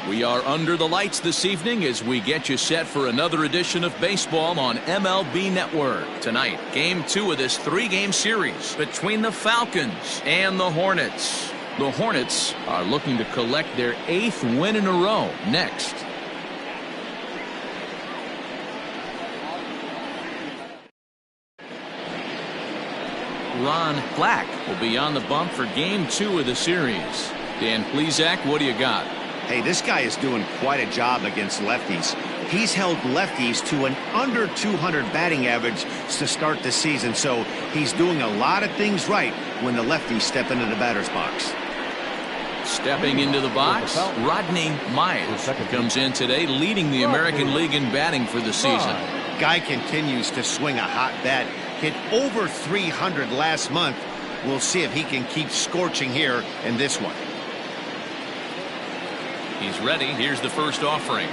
We are under the lights this evening as we get you set for another edition of baseball on MLB Network. Tonight, Game 2 of this 3-game series between the Falcons and the Hornets. The Hornets are looking to collect their 8th win in a row next. Ron Black will be on the bump for Game 2 of the series. Dan Plesac, what do you got? Hey, this guy is doing quite a job against lefties. He's held lefties to an under 200 batting average to start the season, so he's doing a lot of things right when the lefties step into the batter's box. Stepping into the box, Rodney Myers comes in today, leading the American League in batting for the season. Guy continues to swing a hot bat. Hit over 300 last month. We'll see if he can keep scorching here in this one. He's ready. Here's the first offering.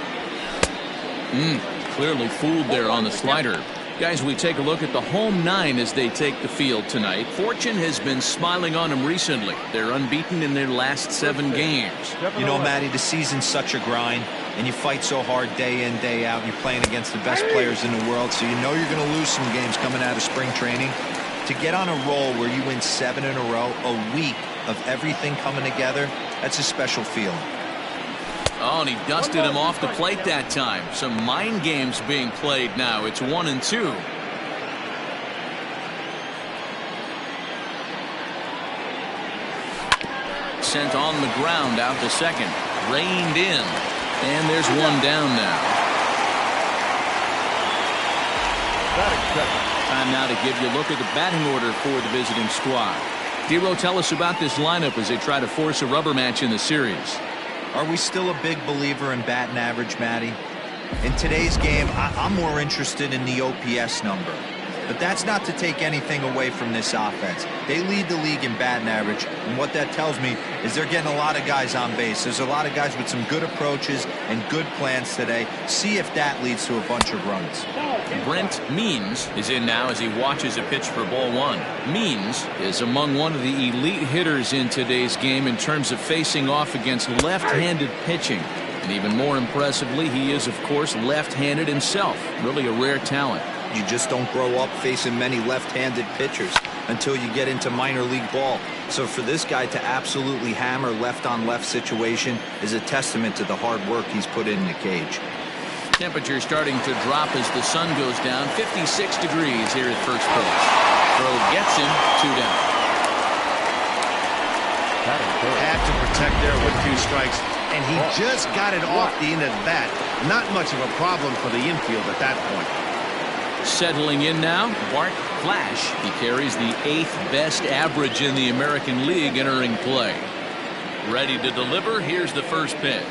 Clearly fooled there on the slider. Guys, we take a look at the home 9 as they take the field tonight. Fortune has been smiling on them recently. They're unbeaten in their last 7 games. You know, Matty, the season's such a grind, and you fight so hard day in, day out. You're playing against the best players in the world, so you know you're going to lose some games coming out of spring training. To get on a roll where you win 7 in a row, a week of everything coming together, that's a special feeling. Oh, and he dusted him off the plate that time. Some mind games being played now. It's 1-2. Sent on the ground out to second. Reined in. And there's one down now. Time now to give you a look at the batting order for the visiting squad. Dero, tell us about this lineup as they try to force a rubber match in the series. Are we still a big believer in batting average, Matty? In today's game, I'm more interested in the OPS number. But that's not to take anything away from this offense. They lead the league in batting average, and what that tells me is they're getting a lot of guys on base. There's a lot of guys with some good approaches and good plans today. See if that leads to a bunch of runs. Brent Means is in now as he watches a pitch for ball 1. Means is among one of the elite hitters in today's game in terms of facing off against left-handed pitching. And even more impressively, he is, of course, left-handed himself. Really a rare talent. You just don't grow up facing many left-handed pitchers until you get into minor league ball. So for this guy to absolutely hammer left-on-left situation is a testament to the hard work he's put in the cage. Temperature starting to drop as the sun goes down. 56 degrees here at first pitch. Throw gets him, 2 down. Had to protect there with 2 strikes, and he just got it off the end of the bat. Not much of a problem for the infield at that point. Settling in now, Bart Flash. He carries the 8th best average in the American League entering play. Ready to deliver. Here's the first pitch.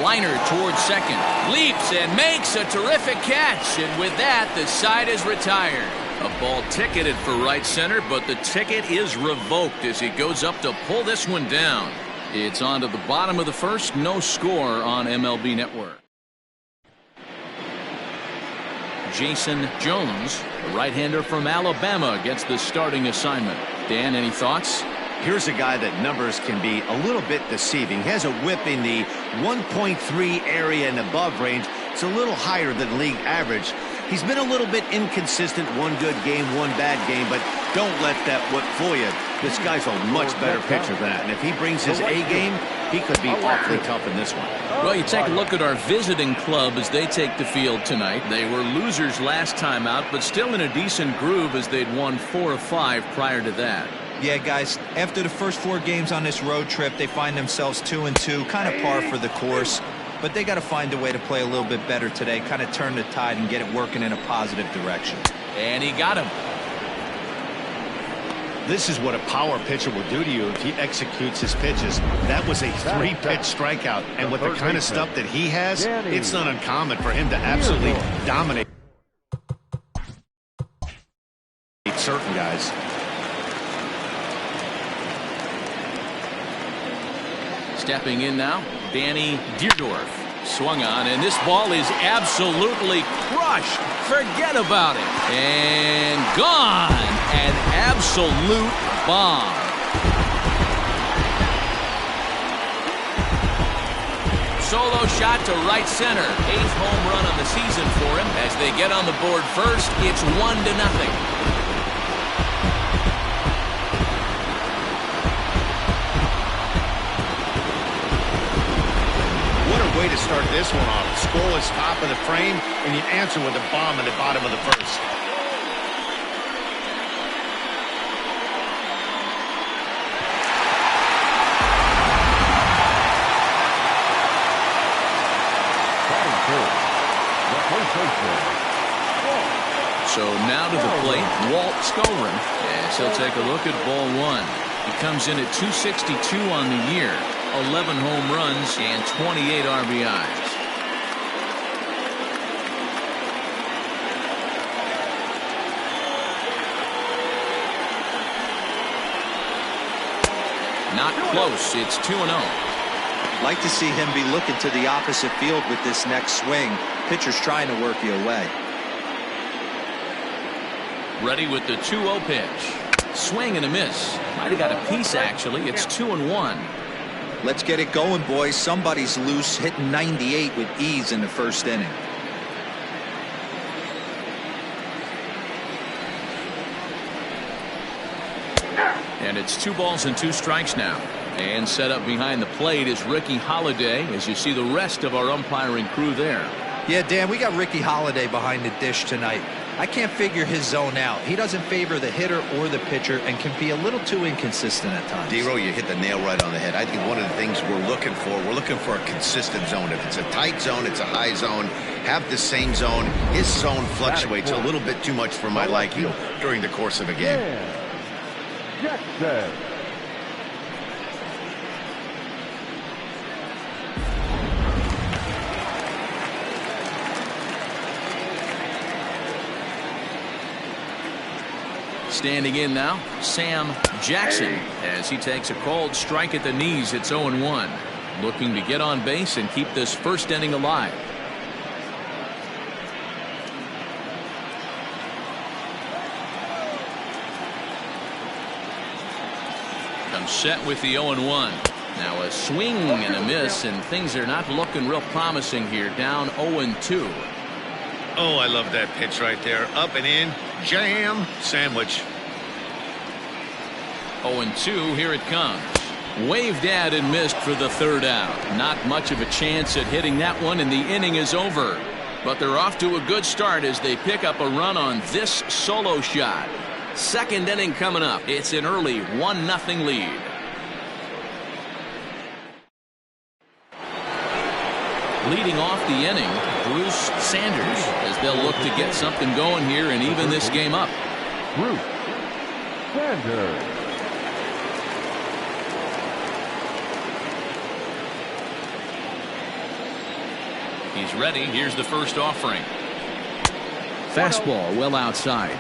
Liner towards second. Leaps and makes a terrific catch. And with that, the side is retired. A ball ticketed for right center, but the ticket is revoked as he goes up to pull this one down. It's on to the bottom of the first. No score on MLB Network. Jason Jones, the right-hander from Alabama, gets the starting assignment. Dan, any thoughts? Here's a guy that numbers can be a little bit deceiving. He has a whip in the 1.3 area and above range. It's a little higher than league average. He's been a little bit inconsistent. 1 good game, 1 bad game, but don't let that whip fool you. This guy's a much better pitcher than that, and if he brings his A game, he could be awfully tough in this one. Well, you take a look at our visiting club as they take the field tonight. They were losers last time out, but still in a decent groove as they'd won 4 of 5 prior to that. Yeah, guys, after the first 4 games on this road trip, they find themselves 2-2, kind of par for the course. But they got to find a way to play a little bit better today, kind of turn the tide and get it working in a positive direction. And he got him. This is what a power pitcher will do to you if he executes his pitches. That was a 3-pitch strikeout, and with the kind of stuff that he has, it's not uncommon for him to absolutely dominate certain guys. Stepping in now, Danny Deerdorf. Swung on, and this ball is absolutely crushed. Forget about it. And gone. An absolute bomb. Solo shot to right center. 8th home run on the season for him. As they get on the board first, it's 1-0. Way to start this one off. Scoreless top of the frame, and you answer with a bomb in the bottom of the first. So now to the plate, Walt Skolrin, as he'll take a look at ball one. He comes in at 262 on the year. 11 home runs and 28 RBIs. Not close. It's 2-0. Like to see him be looking to the opposite field with this next swing. Pitcher's trying to work you away. Ready with the 2-0 pitch. Swing and a miss. Might have got a piece, actually. It's 2-1. Let's get it going, boys. Somebody's loose, hitting 98 with ease in the first inning. And it's 2 balls and 2 strikes now. And set up behind the plate is Ricky Holiday, as you see the rest of our umpiring crew there. Yeah, Dan, we got Ricky Holiday behind the dish tonight. I can't figure his zone out. He doesn't favor the hitter or the pitcher and can be a little too inconsistent at times. D-Row, you hit the nail right on the head. I think one of the things we're looking for a consistent zone. If it's a tight zone, it's a high zone. Have the same zone. His zone fluctuates a little bit too much for my liking during the course of a game. Jackson. Standing in now, Sam Jackson, as he takes a called strike at the knees. It's 0-1. Looking to get on base and keep this first inning alive. Comes set with the 0-1. Now a swing and a miss, and things are not looking real promising here. Down 0-2. Oh, I love that pitch right there. Up and in. Jam. Sandwich. 0-2. Here it comes. Waved at and missed for the third out. Not much of a chance at hitting that one, and the inning is over. But they're off to a good start as they pick up a run on this solo shot. Second inning coming up. It's an early 1-0 lead. Leading off the inning, Bruce Sanders, as they'll look to get something going here and even this game up. Bruce Sanders. He's ready. Here's the first offering. Fastball well outside.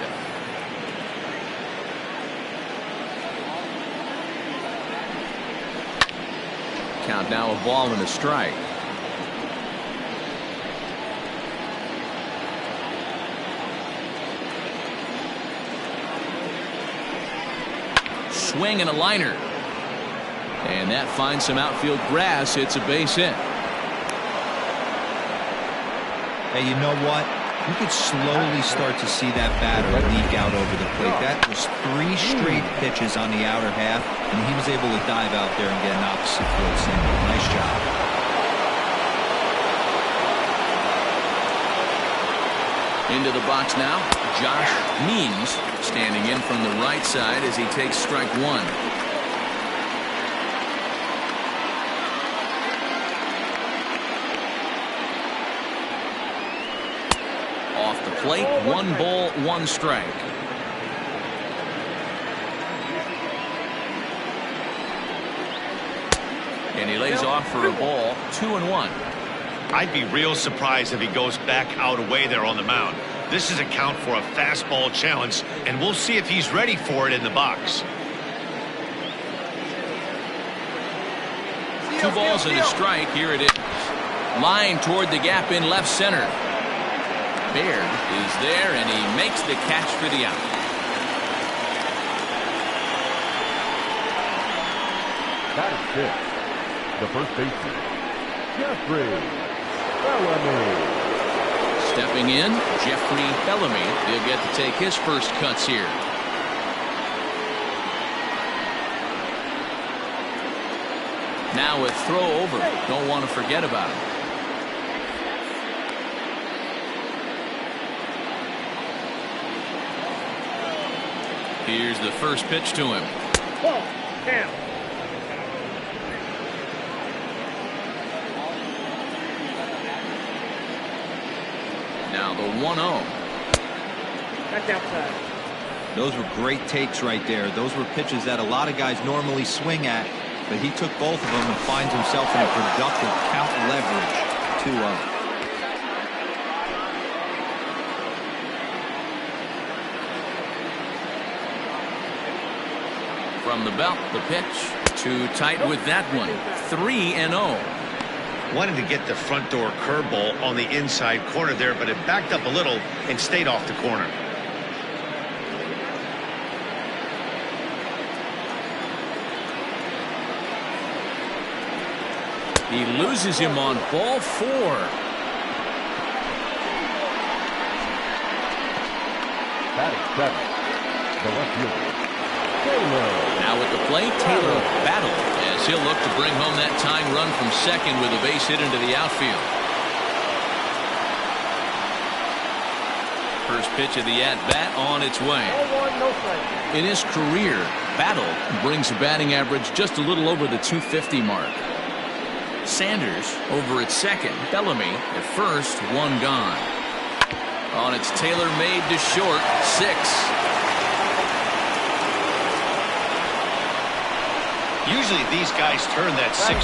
Count now a ball and a strike. Swing and a liner. And that finds some outfield grass. It's a base hit. Hey, you know what? You could slowly start to see that batter leak out over the plate. That was 3 straight pitches on the outer half, and he was able to dive out there and get an opposite field single. Nice job. Into the box now, Josh Means, standing in from the right side as he takes strike one. Off the plate, 1 ball, 1 strike. And he lays off for a ball, 2-1. I'd be real surprised if he goes back out away there on the mound. This is a count for a fastball challenge, and we'll see if he's ready for it in the box. 2 balls and a strike. Here it is. Line toward the gap in left center. Baird is there, and he makes the catch for the out. That is 6. The first baseman, Jeffrey Bellamy. Stepping in, Jeffrey Bellamy. He'll get to take his first cuts here. Now a throw over. Don't want to forget about him. Here's the first pitch to him. Now the 1-0. That's outside. Those were great takes right there. Those were pitches that a lot of guys normally swing at, but he took both of them and finds himself in a productive count leverage. 2-0. From the belt, the pitch. Too tight with that one. 3-0. Wanted to get the front door curveball on the inside corner there, but it backed up a little and stayed off the corner. He loses him on ball 4. That is 7. The left fielder, Taylor. Now at the plate, Taylor battle as he'll look to bring home that tying run from second with a base hit into the outfield. First pitch of the at-bat on its way. In his career, Battle brings a batting average just a little over the 250 mark. Sanders over at second. Bellamy at first. 1 gone. On its Taylor made to short. 6. Usually these guys turn that 6-4-3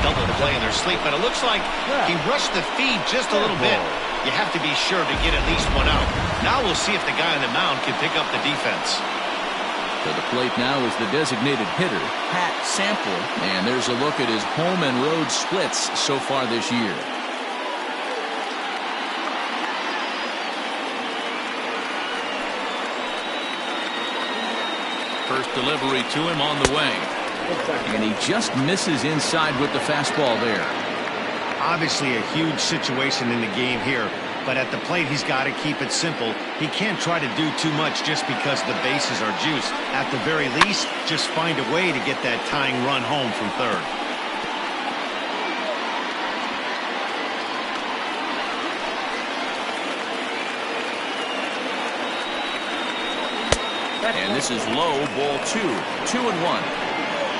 double play in their sleep, but it looks like he rushed the feed just a little bit. You have to be sure to get at least 1 out. Now we'll see if the guy on the mound can pick up the defense. To the plate now is the designated hitter, Pat Sample, and there's a look at his home and road splits so far this year. First delivery to him on the way. And he just misses inside with the fastball there. Obviously a huge situation in the game here, but at the plate he's got to keep it simple. He can't try to do too much just because the bases are juiced. At the very least, just find a way to get that tying run home from third. And this is low, ball 2. 2-1.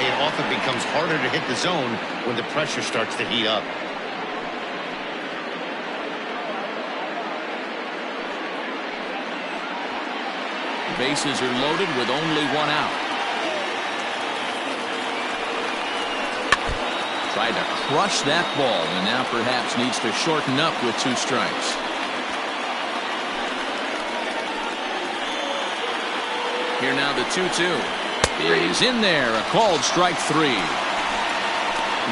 It often becomes harder to hit the zone when the pressure starts to heat up. Bases are loaded with only 1 out. Tried to crush that ball and now perhaps needs to shorten up with 2 strikes. Here now the 2-2. Is in there. A called strike 3.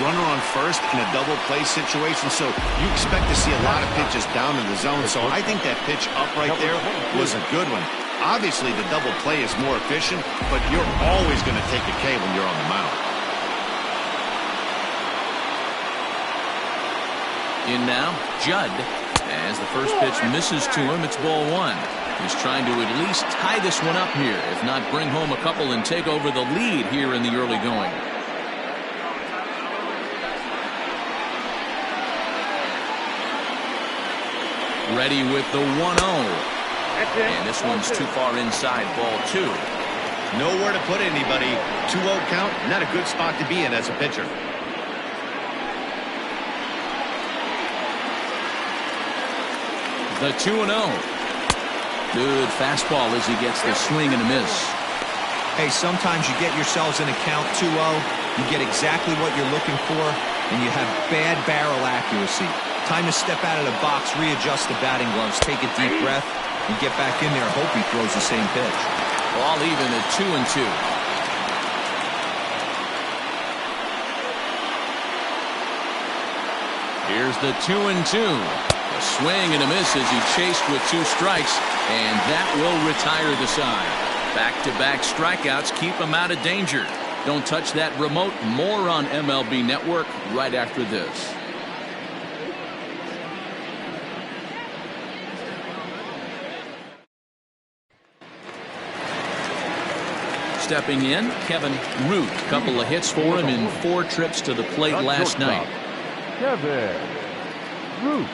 Runner on first in a double play situation, so you expect to see a lot of pitches down in the zone. So I think that pitch up right there was a good one. Obviously the double play is more efficient, but you're always going to take a K when you're on the mound. In now, Judd. As the first pitch misses to him, it's ball 1. He's trying to at least tie this one up here, if not bring home a couple and take over the lead here in the early going. Ready with the 1-0. And this one's too far inside, ball 2. Nowhere to put anybody. 2-0 count, not a good spot to be in as a pitcher. The 2-0. Good fastball as he gets the swing and a miss. Hey, sometimes you get yourselves in a count 2-0. You get exactly what you're looking for, and you have bad barrel accuracy. Time to step out of the box, readjust the batting gloves, take a deep breath, and get back in there. Hope he throws the same pitch. All even at 2-2. Here's the 2-2. A swing and a miss as he chased with 2 strikes, and that will retire the side. Back-to-back strikeouts keep him out of danger. Don't touch that remote. More on MLB Network right after this. Stepping in, Kevin Root. Couple of hits for him in 4 trips to the plate last night. Kevin Root.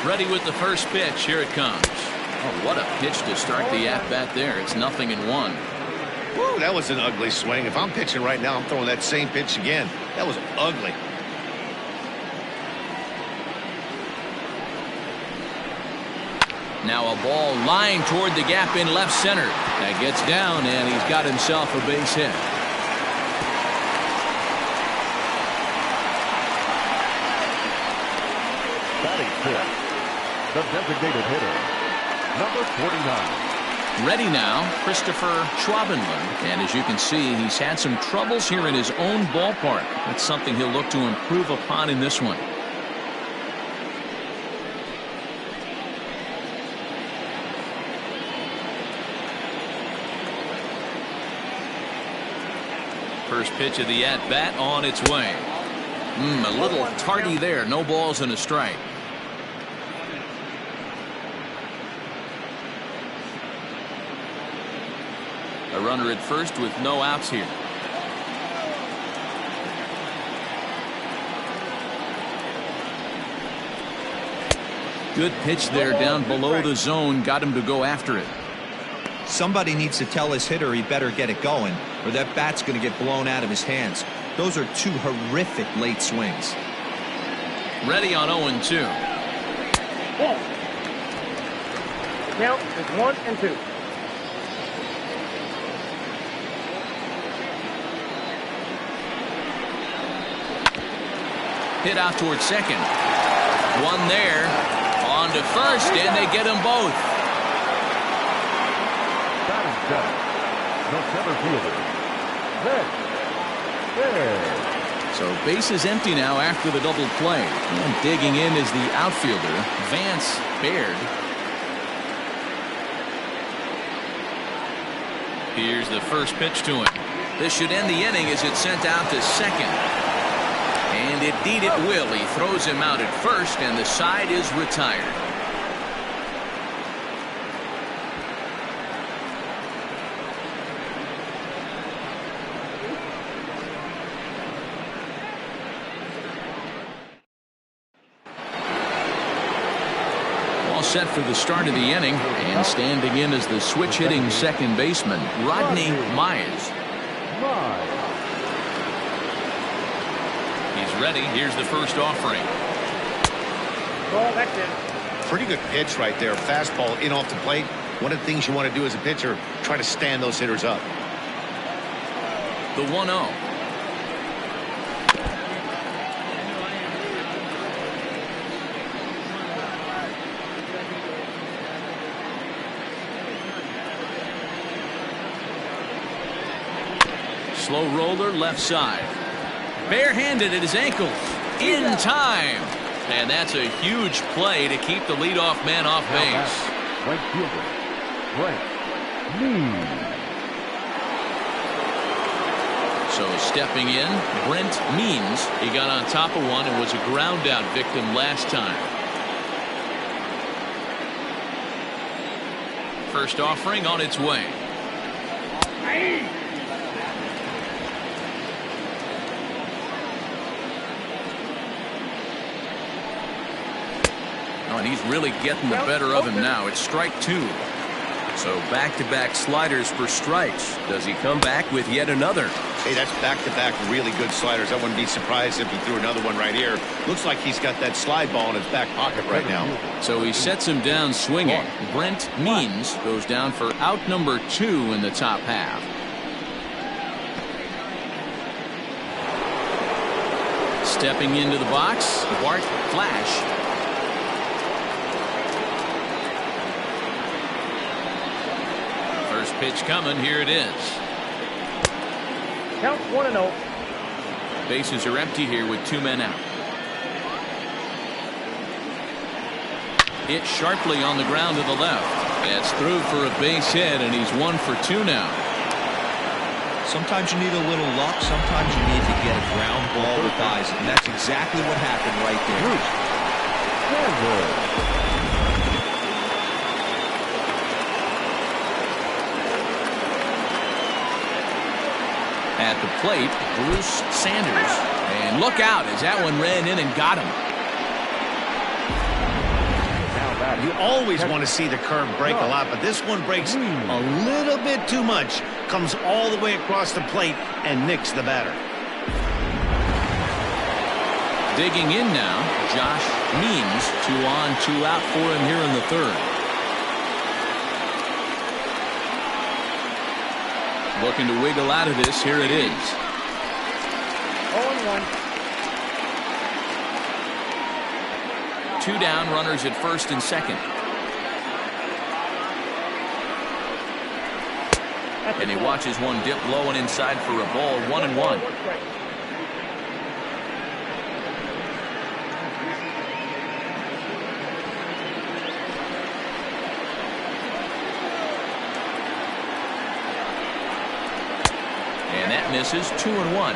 Ready with the first pitch. Here it comes. Oh, what a pitch to start the at-bat there. It's 0-1. Woo, that was an ugly swing. If I'm pitching right now, I'm throwing that same pitch again. That was ugly. Now a ball lined toward the gap in left center. That gets down, and he's got himself a base hit. Batting fifth, the designated hitter, number 49. Ready now, Christopher Schwabenland. And as you can see, he's had some troubles here in his own ballpark. That's something he'll look to improve upon in this one. First pitch of the at-bat on its way. A little tardy there. No balls and a strike. A runner at first with no outs here. Good pitch there down below the zone. Got him to go after it. Somebody needs to tell his hitter he better get it going, or that bat's going to get blown out of his hands. Those are 2 horrific late swings. Ready on 0-2. Ball. Count is 1-2. Hit out towards second. One there. On to first, and they get them both. Batting seventh, the center fielder, Vic. So base is empty now after the double play. And digging in is the outfielder, Vance Baird. Here's the first pitch to him. This should end the inning as it's sent out to second. And indeed it will. He throws him out at first, and the side is retired. Set for the start of the inning, and standing in as the switch hitting second baseman, Rodney Mize. He's ready. Here's the first offering. Ball, that's it. Pretty good pitch right there. Fastball in off the plate. One of the things you want to do as a pitcher, try to stand those hitters up. The 1-0. Slow roller left side. Barehanded at his ankles. In time. And that's a huge play to keep the leadoff man off base. Right fielder, Brent Means. So stepping in, Brent Means. He got on top of one and was a ground out victim last time. First offering on its way. And he's really getting the better of him now. It's strike 2. So back-to-back sliders for strikes. Does he come back with yet another? Hey, that's back-to-back really good sliders. I wouldn't be surprised if he threw another one right here. Looks like he's got that slide ball in his back pocket right now. So he sets him down swinging. Brent Means goes down for out number 2 in the top half. Stepping into the box, Bart Flash. First pitch coming. Here it is. Count 1-0. Bases are empty here with 2 men out. Hit sharply on the ground to the left. That's through for a base hit, and he's 1 for 2 now. Sometimes you need a little luck. Sometimes you need to get a ground ball with eyes, and that's exactly what happened right there. At the plate, Bruce Sanders. And look out as that one ran in and got him. You always want to see the curve break a lot, but this one breaks a little bit too much. Comes all the way across the plate and nicks the batter. Digging in now, Josh Means. 2 on, 2 out for him here in the 3rd. Looking to wiggle out of this. Here it is. 0-1. 2 down, runners at 1st and 2nd. And he watches one dip low and inside for a ball. 1-1. And that misses. 2-1.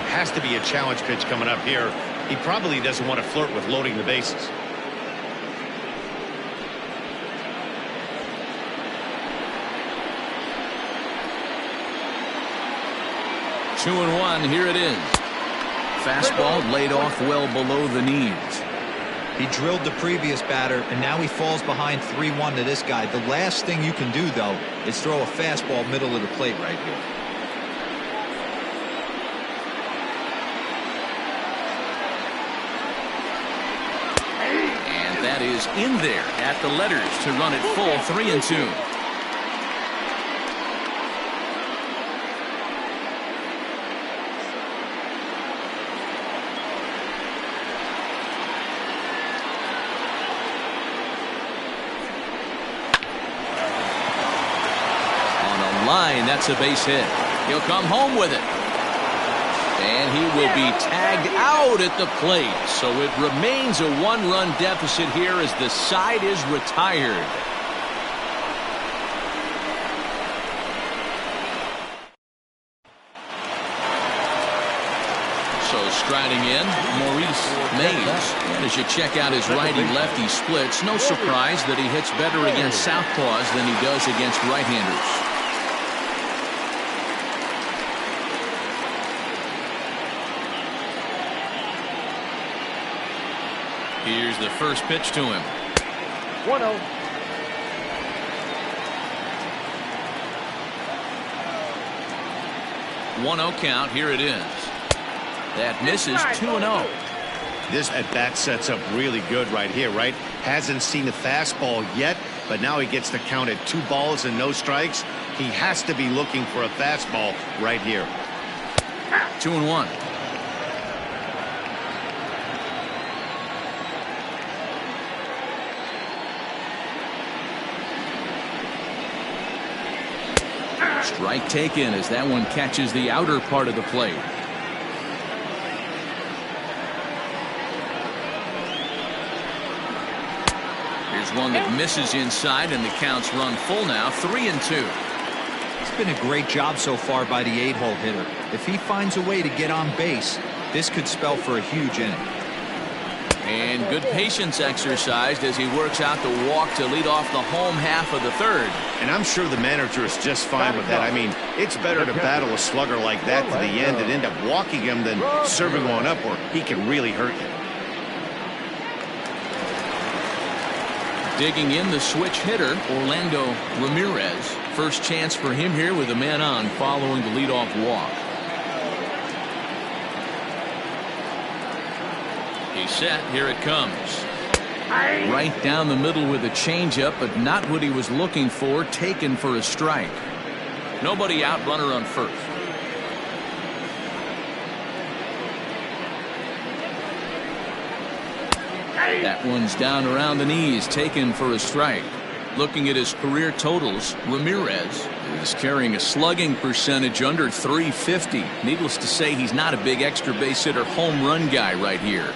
Has to be a challenge pitch coming up here. He probably doesn't want to flirt with loading the bases. 2-1. Here it is. Fastball laid off well below the knees. He drilled the previous batter, and now he falls behind 3-1 to this guy. The last thing you can do, though, is throw a fastball middle of the plate right here. And that is in there at the letters to run it full. 3-2. Line, that's a base hit. He'll come home with it. And he will be tagged out at the plate. So it remains a 1-run deficit here as the side is retired. So striding in, Maurice Mays. And as you check out his righty-lefty splits, no surprise that he hits better against southpaws than he does against right-handers. Here's the first pitch to him. 1-0. One-0 count. Here it is. That misses. 2-0. This at bat sets up really good right here, right? Hasn't seen a fastball yet, but now he gets the count at 2 balls and no strikes. He has to be looking for a fastball right here. 2-1. Strike taken as that one catches the outer part of the plate. Here's one that misses inside, and the count's run full now. 3-2. It's been a great job so far by the 8-hole hitter. If he finds a way to get on base, this could spell for a huge inning. And good patience exercised as he works out the walk to lead off the home half of the 3rd. And I'm sure the manager is just fine with that. I mean, it's better to battle a slugger like that to the end and end up walking him than serving one up where he can really hurt you. Digging in, the switch hitter, Orlando Ramirez. First chance for him here with a man on following the leadoff walk. He's set. Here it comes. Right down the middle with a changeup, but not what he was looking for. Taken for a strike. Nobody out, runner on first. That one's down around the knees. Taken for a strike. Looking at his career totals, Ramirez is carrying a slugging percentage under .350. Needless to say, he's not a big extra base hitter home run guy right here.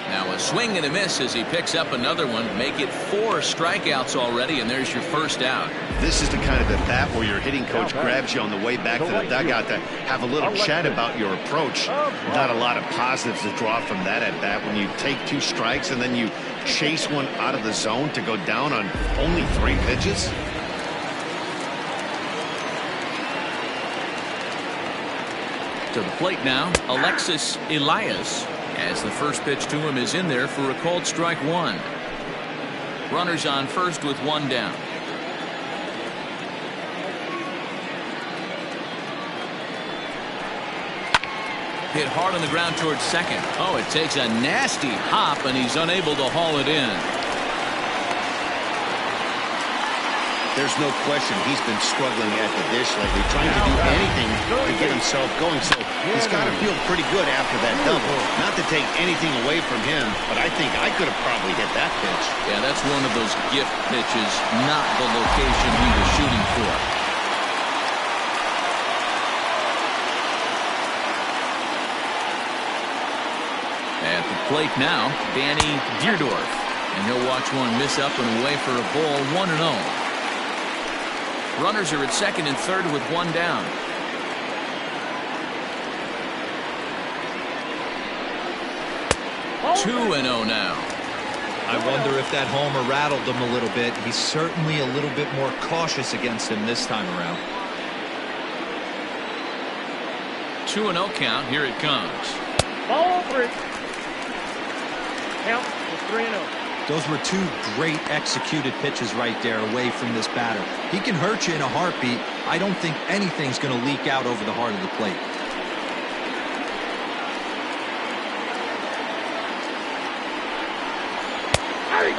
Now a swing and a miss as he picks up another one. Make it 4 strikeouts already, and there's your first out. This is the kind of at bat where your hitting coach grabs you on the way back to the dugout to have a little chat about your approach. Not a lot of positives to draw from that at bat when you take 2 strikes and then you chase one out of the zone to go down on only 3 pitches. To the plate now, Alexis Elias, as the first pitch to him is in there for a called strike 1. Runners on first with 1 down. Hit hard on the ground towards second. Oh, it takes a nasty hop, and he's unable to haul it in. There's no question he's been struggling at the dish lately, trying to do anything to get himself going. So he's got to feel pretty good after that double. Not to take anything away from him, but I think I could have probably hit that pitch. Yeah, that's one of those gift pitches, not the location he was shooting for. At the plate now, Danny Deerdorf. And he'll watch one miss up and away for a ball, 1-0. Runners are at second and third with 1 down. Oh, 2-0 now. I wonder if that homer rattled him a little bit. He's certainly a little bit more cautious against him this time around. 2-0 count. Here it comes. Ball 3. Count is 3-0. Those were 2 great executed pitches right there away from this batter. He can hurt you in a heartbeat. I don't think anything's going to leak out over the heart of the plate.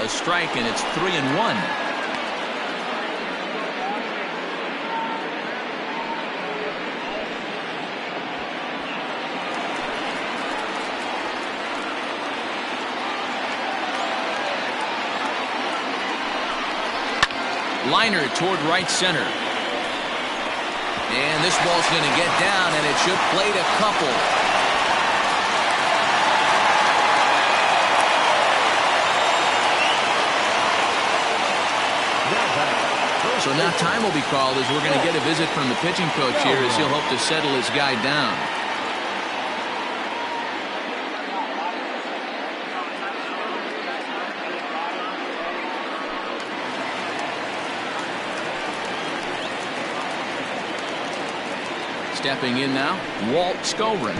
A strike, and it's 3-1. Liner toward right center. And this ball's going to get down, and it should plate a couple. So now time will be called as we're going to get a visit from the pitching coach here as he'll hope to settle his guy down. Stepping in now, Walt Skovrin.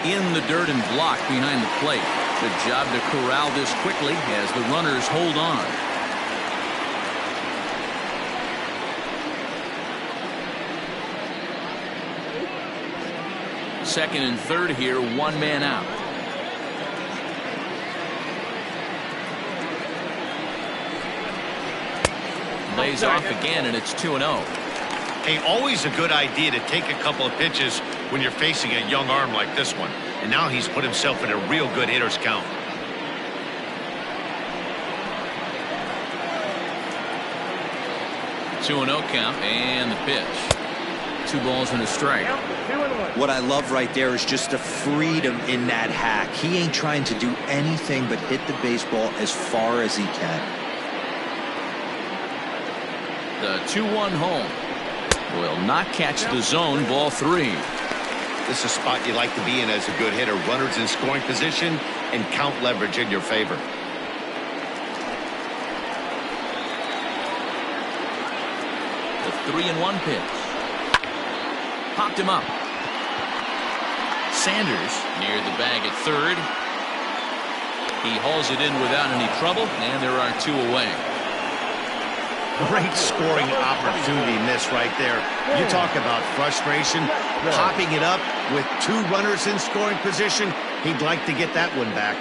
In the dirt and blocked behind the plate. Good job to corral this quickly as the runners hold on. Second and third here, 1 man out. Lays off again, and it's 2-0. Hey, always a good idea to take a couple of pitches when you're facing a young arm like this one. And now he's put himself in a real good hitter's count. Two 2-0 count, and the pitch. 2 balls and a strike. What I love right there is just the freedom in that hack. He ain't trying to do anything but hit the baseball as far as he can. The 2-1 home will not catch the zone. Ball 3. This is a spot you like to be in as a good hitter. Runners in scoring position and count leverage in your favor. The 3-1 pitch. Popped him up. Sanders near the bag at third. He hauls it in without any trouble, and there are 2 away. Great scoring opportunity miss right there. You talk about frustration. Popping it up with 2 runners in scoring position. He'd like to get that one back.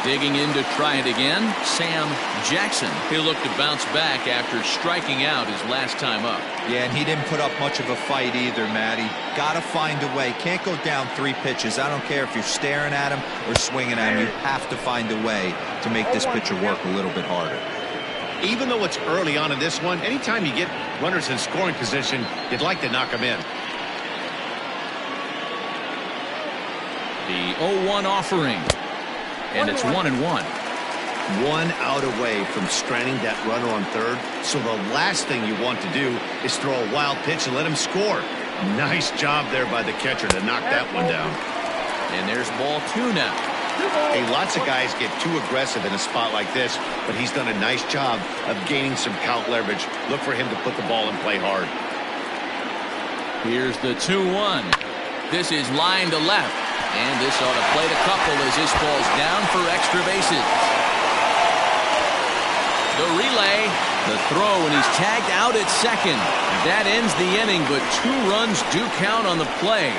Digging in to try it again, Sam Jackson. He'll look to bounce back after striking out his last time up. Yeah, and he didn't put up much of a fight either, Matty. Got to find a way. Can't go down 3 pitches. I don't care if you're staring at him or swinging at him. You have to find a way to make this pitcher work a little bit harder. Even though it's early on in this one, anytime you get runners in scoring position, you'd like to knock them in. The 0-1 offering. And it's 1-1. 1 out away from stranding that runner on third. So the last thing you want to do is throw a wild pitch and let him score. Nice job there by the catcher to knock that one down. And there's ball 2 now. Hey, lots of guys get too aggressive in a spot like this, but he's done a nice job of gaining some count leverage. Look for him to put the ball in play hard. Here's the 2-1. This is line to left. And this ought to play the couple as this ball's down for extra bases. The relay, the throw, and he's tagged out at second. That ends the inning, but 2 runs do count on the play.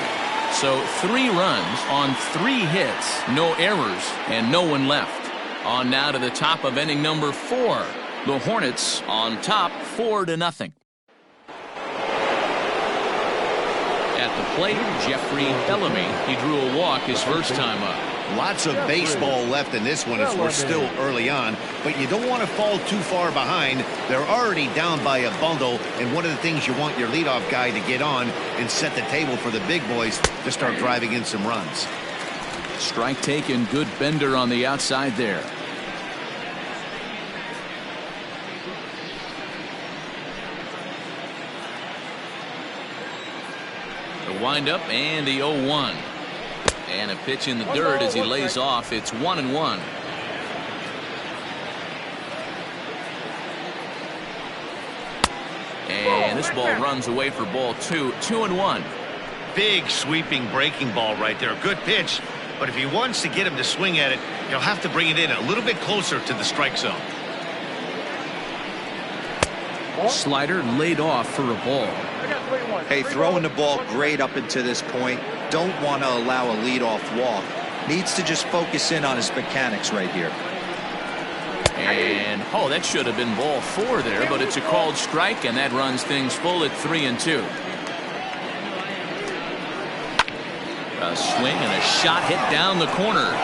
So 3 runs on 3 hits, no errors, and no one left. On now to the top of inning number 4. The Hornets on top 4-0. At the plate, Jeffrey Bellamy. He drew a walk his first time up. Lots of baseball left in this one as we're still early on, but you don't want to fall too far behind. They're already down by a bundle, and one of the things you want your leadoff guy to get on and set the table for the big boys to start driving in some runs. Strike taken, good bender on the outside there. The windup and the 0-1. And a pitch in the dirt as he lays off. It's 1-1. And this ball runs away for ball 2. 2-1. Big sweeping breaking ball right there. Good pitch, but if he wants to get him to swing at it, he'll have to bring it in a little bit closer to the strike zone. Slider laid off for a ball. Hey, throwing the ball great up until this point. Don't want to allow a leadoff walk. Needs to just focus in on his mechanics right here. And, oh, that should have been ball 4 there, but it's a called strike, and that runs things full at 3-2. A swing and a shot hit down the corner.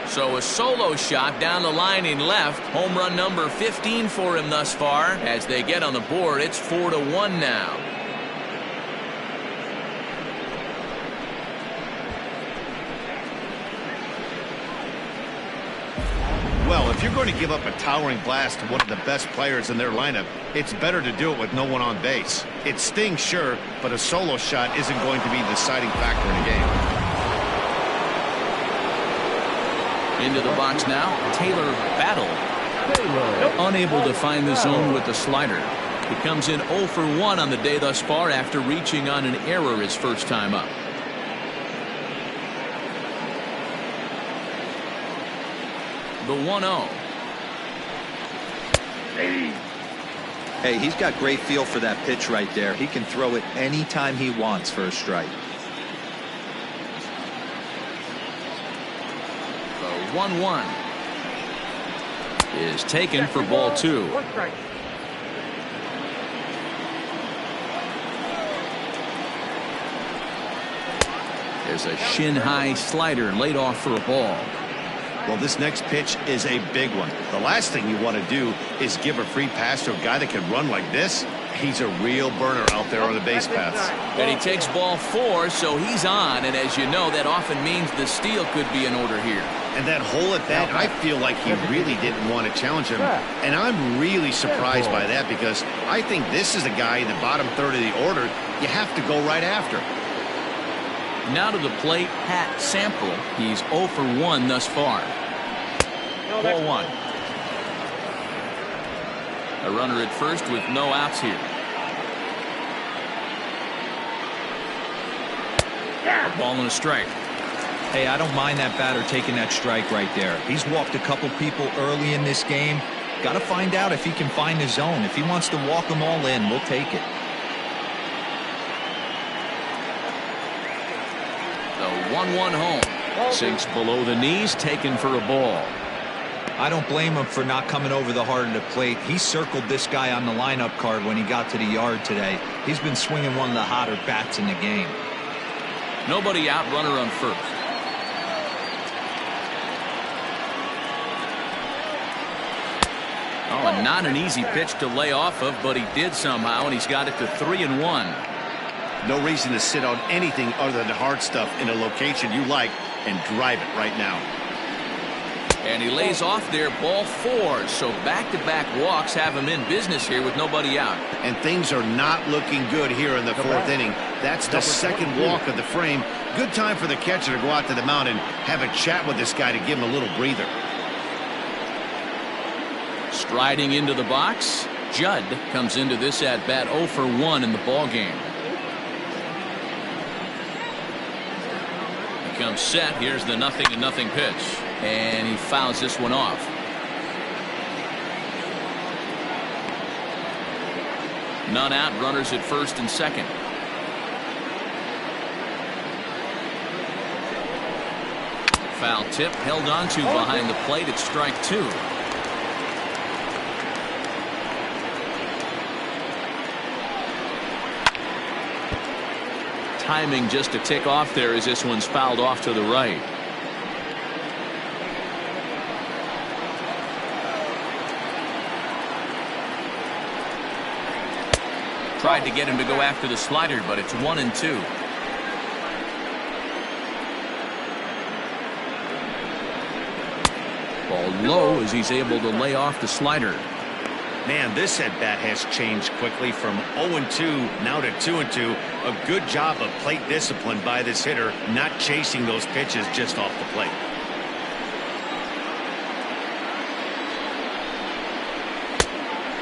So a solo shot down the line in left. Home run number 15 for him thus far. As they get on the board, it's 4-1 now. Well, if you're going to give up a towering blast to one of the best players in their lineup, it's better to do it with no one on base. It stings, sure, but a solo shot isn't going to be the deciding factor in a game. Into the box now, Taylor Battle. Unable to find the zone with the slider. He comes in 0 for 1 on the day thus far after reaching on an error his first time up. The 1-0. Hey, he's got great feel for that pitch right there. He can throw it anytime he wants for a strike. 1-1 is taken for ball 2. There's a shin-high slider laid off for a ball. Well, this next pitch is a big one. The last thing you want to do is give a free pass to a guy that can run like this. He's a real burner out there on the base paths. And he takes ball 4, so he's on. And as you know, that often means the steal could be in order here. And that hole at bat, I feel like he really didn't want to challenge him. And I'm really surprised by that because I think this is a guy in the bottom third of the order you have to go right after. Now to the plate, Pat Sample. He's 0 for 1 thus far. Ball 1. A runner at first with no outs here. A ball and a strike. Hey, I don't mind that batter taking that strike right there. He's walked a couple people early in this game. Got to find out if he can find his zone. If he wants to walk them all in, we'll take it. The 1-1 home. Sinks below the knees, taken for a ball. I don't blame him for not coming over the heart of the plate. He circled this guy on the lineup card when he got to the yard today. He's been swinging one of the hotter bats in the game. Nobody out, runner on first. Oh, not an easy pitch to lay off of, but he did somehow, and he's got it to 3-1. No reason to sit on anything other than hard stuff in a location you like and drive it right now. And he lays off there, ball 4. So back-to-back walks have him in business here with nobody out. And things are not looking good here in the 4th inning. That's the second walk of the frame. Good time for the catcher to go out to the mound and have a chat with this guy to give him a little breather. Striding into the box, Judd comes into this at-bat 0 for 1 in the ballgame. He comes set. Here's the 0-0 pitch. And he fouls this one off. None out, runners at first and second. Foul tip held on to behind the plate at strike 2. Timing just a tick off there as this one's fouled off to the right. Tried to get him to go after the slider, but it's 1-2. Ball low as he's able to lay off the slider. Man, this at-bat has changed quickly from 0-2 now to 2-2. A good job of plate discipline by this hitter, not chasing those pitches just off the plate.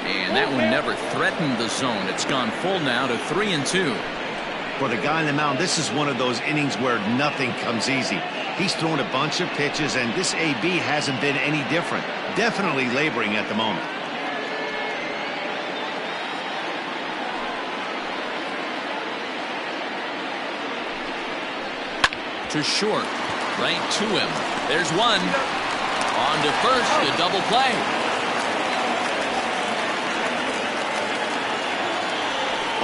And that one never threatened the zone. It's gone full now to 3-2. For the guy on the mound, this is one of those innings where nothing comes easy. He's thrown a bunch of pitches, and this AB hasn't been any different. Definitely laboring at the moment. To short, right to him. There's one. On to first, a double play.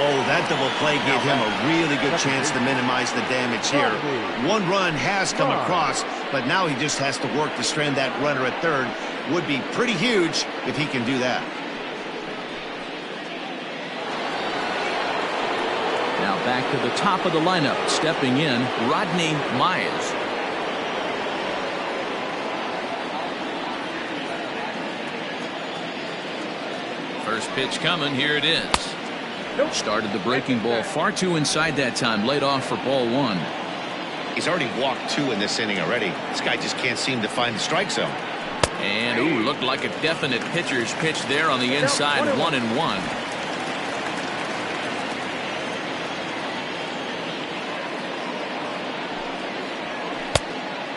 Oh, that double play gave him a really good chance to minimize the damage here. One run has come across, but now he just has to work to strand that runner at third. Would be pretty huge if he can do that. Now back to the top of the lineup, stepping in, Rodney Mize. First pitch coming, here it is. Started the breaking ball far too inside that time, laid off for ball 1. He's already walked 2 in this inning already. This guy just can't seem to find the strike zone. And ooh, looked like a definite pitcher's pitch there on the inside, 1-1.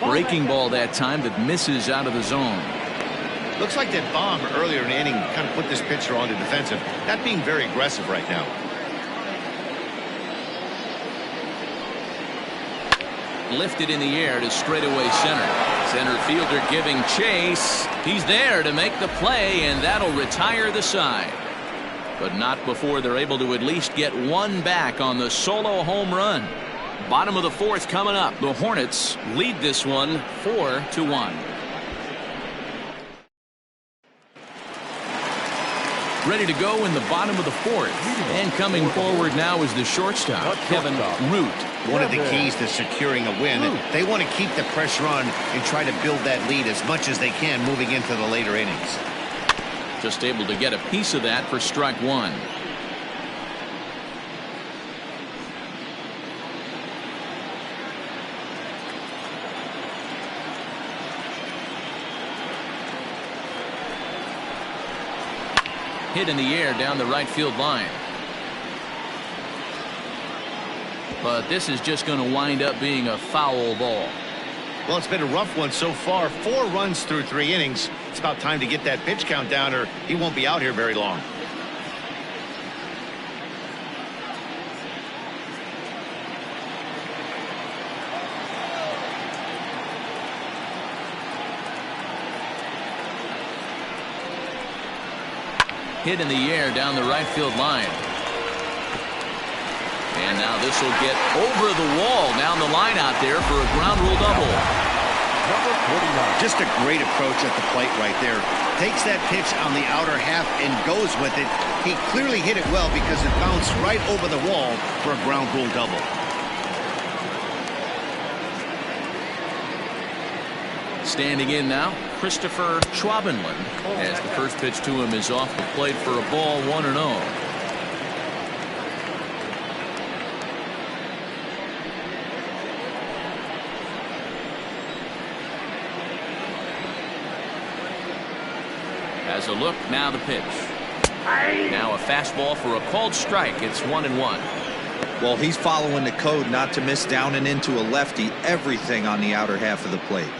Breaking ball that time that misses out of the zone. Looks like that bomb earlier in the inning kind of put this pitcher on the defensive. Not being very aggressive right now. Lifted in the air to straightaway center. Center fielder giving chase. He's there to make the play, and that'll retire the side. But not before they're able to at least get one back on the solo home run. Bottom of the 4th coming up. The Hornets lead this one 4-1. Ready to go in the bottom of the 4th. And coming forward now is the shortstop, Kevin Root. One of the keys to securing a win, they want to keep the pressure on and try to build that lead as much as they can moving into the later innings. Just able to get a piece of that for strike 1. Hit in the air down the right field line. But this is just going to wind up being a foul ball. Well, it's been a rough one so far. 4 runs through 3 innings. It's about time to get that pitch count down or he won't be out here very long. Hit in the air down the right field line. And now this will get over the wall down the line out there for a ground rule double. Number 49. Just a great approach at the plate right there. Takes that pitch on the outer half and goes with it. He clearly hit it well because it bounced right over the wall for a ground rule double. Standing in now, Christopher Schwabenland, as the first pitch to him is off the plate for a ball, 1-0. As a look, now the pitch. Now a fastball for a called strike. It's 1-1. Well, he's following the code not to miss down and into a lefty, everything on the outer half of the plate.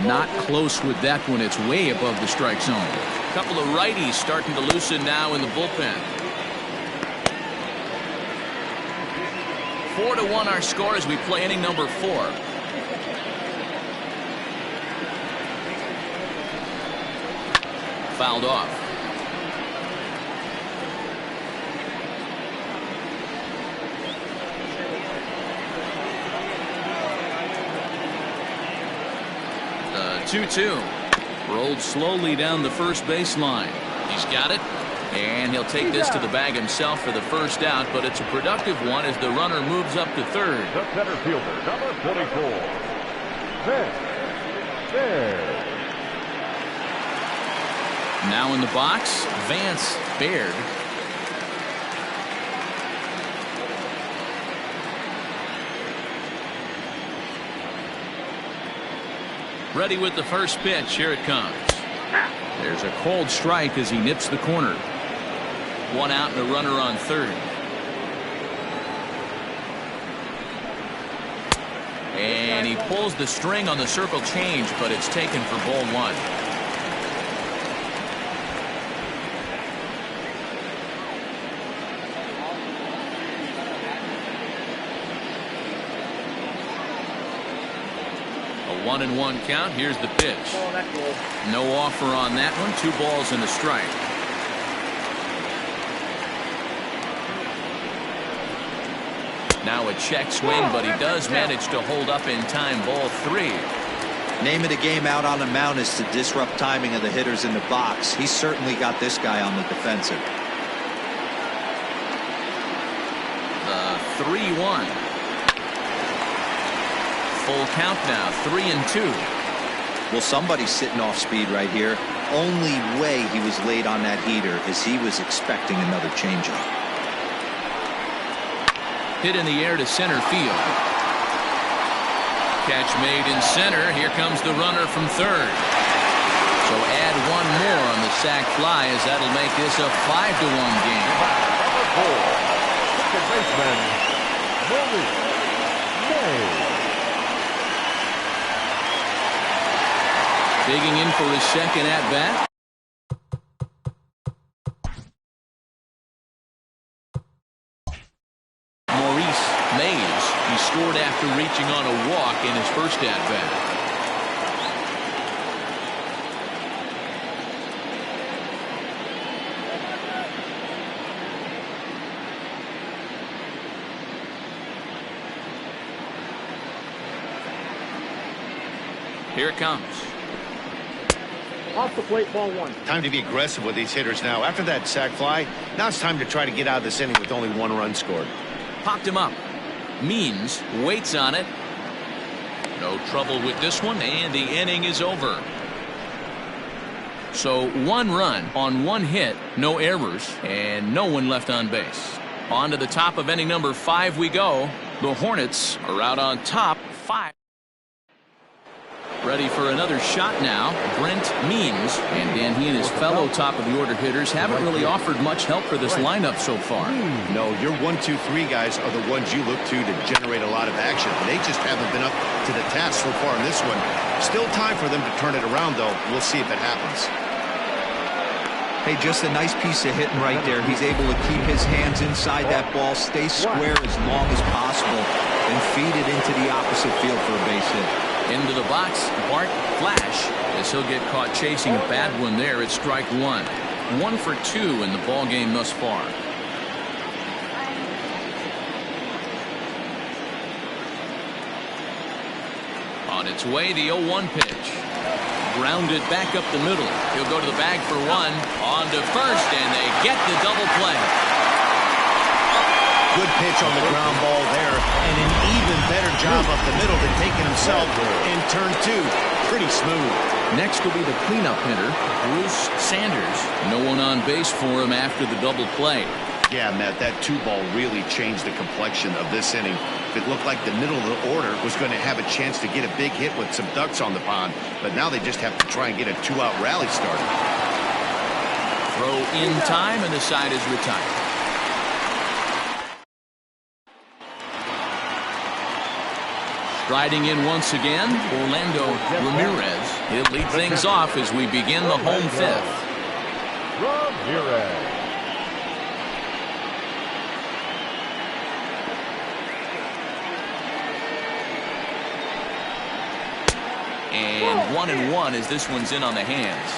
Not close with that one. It's way above the strike zone. A couple of righties starting to loosen now in the bullpen. 4-1 our score as we play inning number 4. Fouled off. The 2-2. Rolled slowly down the first baseline. He's got it. And he'll take this to the bag himself for the first out, but it's a productive one as the runner moves up to third. The center fielder, number 44. There. Now in the box, Vance Baird. Ready with the first pitch. Here it comes. There's a cold strike as he nips the corner. One out and a runner on third. And he pulls the string on the circle change, but it's taken for ball 1. A 1-1 count. Here's the pitch. No offer on that one. 2 balls and a strike. Now a check swing, but he does manage to hold up in time. Ball 3. Name of the game out on the mound is to disrupt timing of the hitters in the box. He's certainly got this guy on the defensive. The 3-1. Full count now. 3-2. Well, somebody's sitting off speed right here. Only way he was late on that heater is he was expecting another changeup. Hit in the air to center field. Catch made in center. Here comes the runner from third. So add one more on the sac fly as that'll make this a 5-1 game. Number 4. Second baseman, Maurice May. Digging in for his second at bat. He scored after reaching on a walk in his first at-bat. Here it comes. Off the plate, ball 1. Time to be aggressive with these hitters now. After that sac fly, now it's time to try to get out of this inning with only 1 run scored. Popped him up. Means waits on it. No trouble with this one, and the inning is over. So 1 run on 1 hit, no errors, and no one left on base. On to the top of inning number 5 we go. The Hornets are out on top 5. Ready for another shot now, Brent Means. And Dan, he and his fellow top-of-the-order hitters haven't really offered much help for this lineup so far. No, your 1, 2, 3 guys are the ones you look to generate a lot of action. They just haven't been up to the task so far in this one. Still time for them to turn it around, though. We'll see if it happens. Hey, just a nice piece of hitting right there. He's able to keep his hands inside that ball, stay square as long as possible, and feed it into the opposite field for a base hit. Into the box, Bart Flash, as he'll get caught chasing a bad one there at strike one. 1 for 2 in the ball game thus far. On its way, the 0-1 pitch. Grounded back up the middle. He'll go to the bag for one. On to first, and they get the double play. Good pitch on the ground ball there, and an even better job up the middle than taking himself in turn 2. Pretty smooth. Next will be the cleanup hitter, Bruce Sanders. No one on base for him after the double play. Yeah, Matt, that 2-ball really changed the complexion of this inning. It looked like the middle of the order was going to have a chance to get a big hit with some ducks on the pond, but now they just have to try and get a 2-out rally started. Throw in time, and the side is retired. Riding in once again, Orlando Ramirez. He'll lead things off as we begin the home fifth. Ramirez. And 1-1 as this one's in on the hands.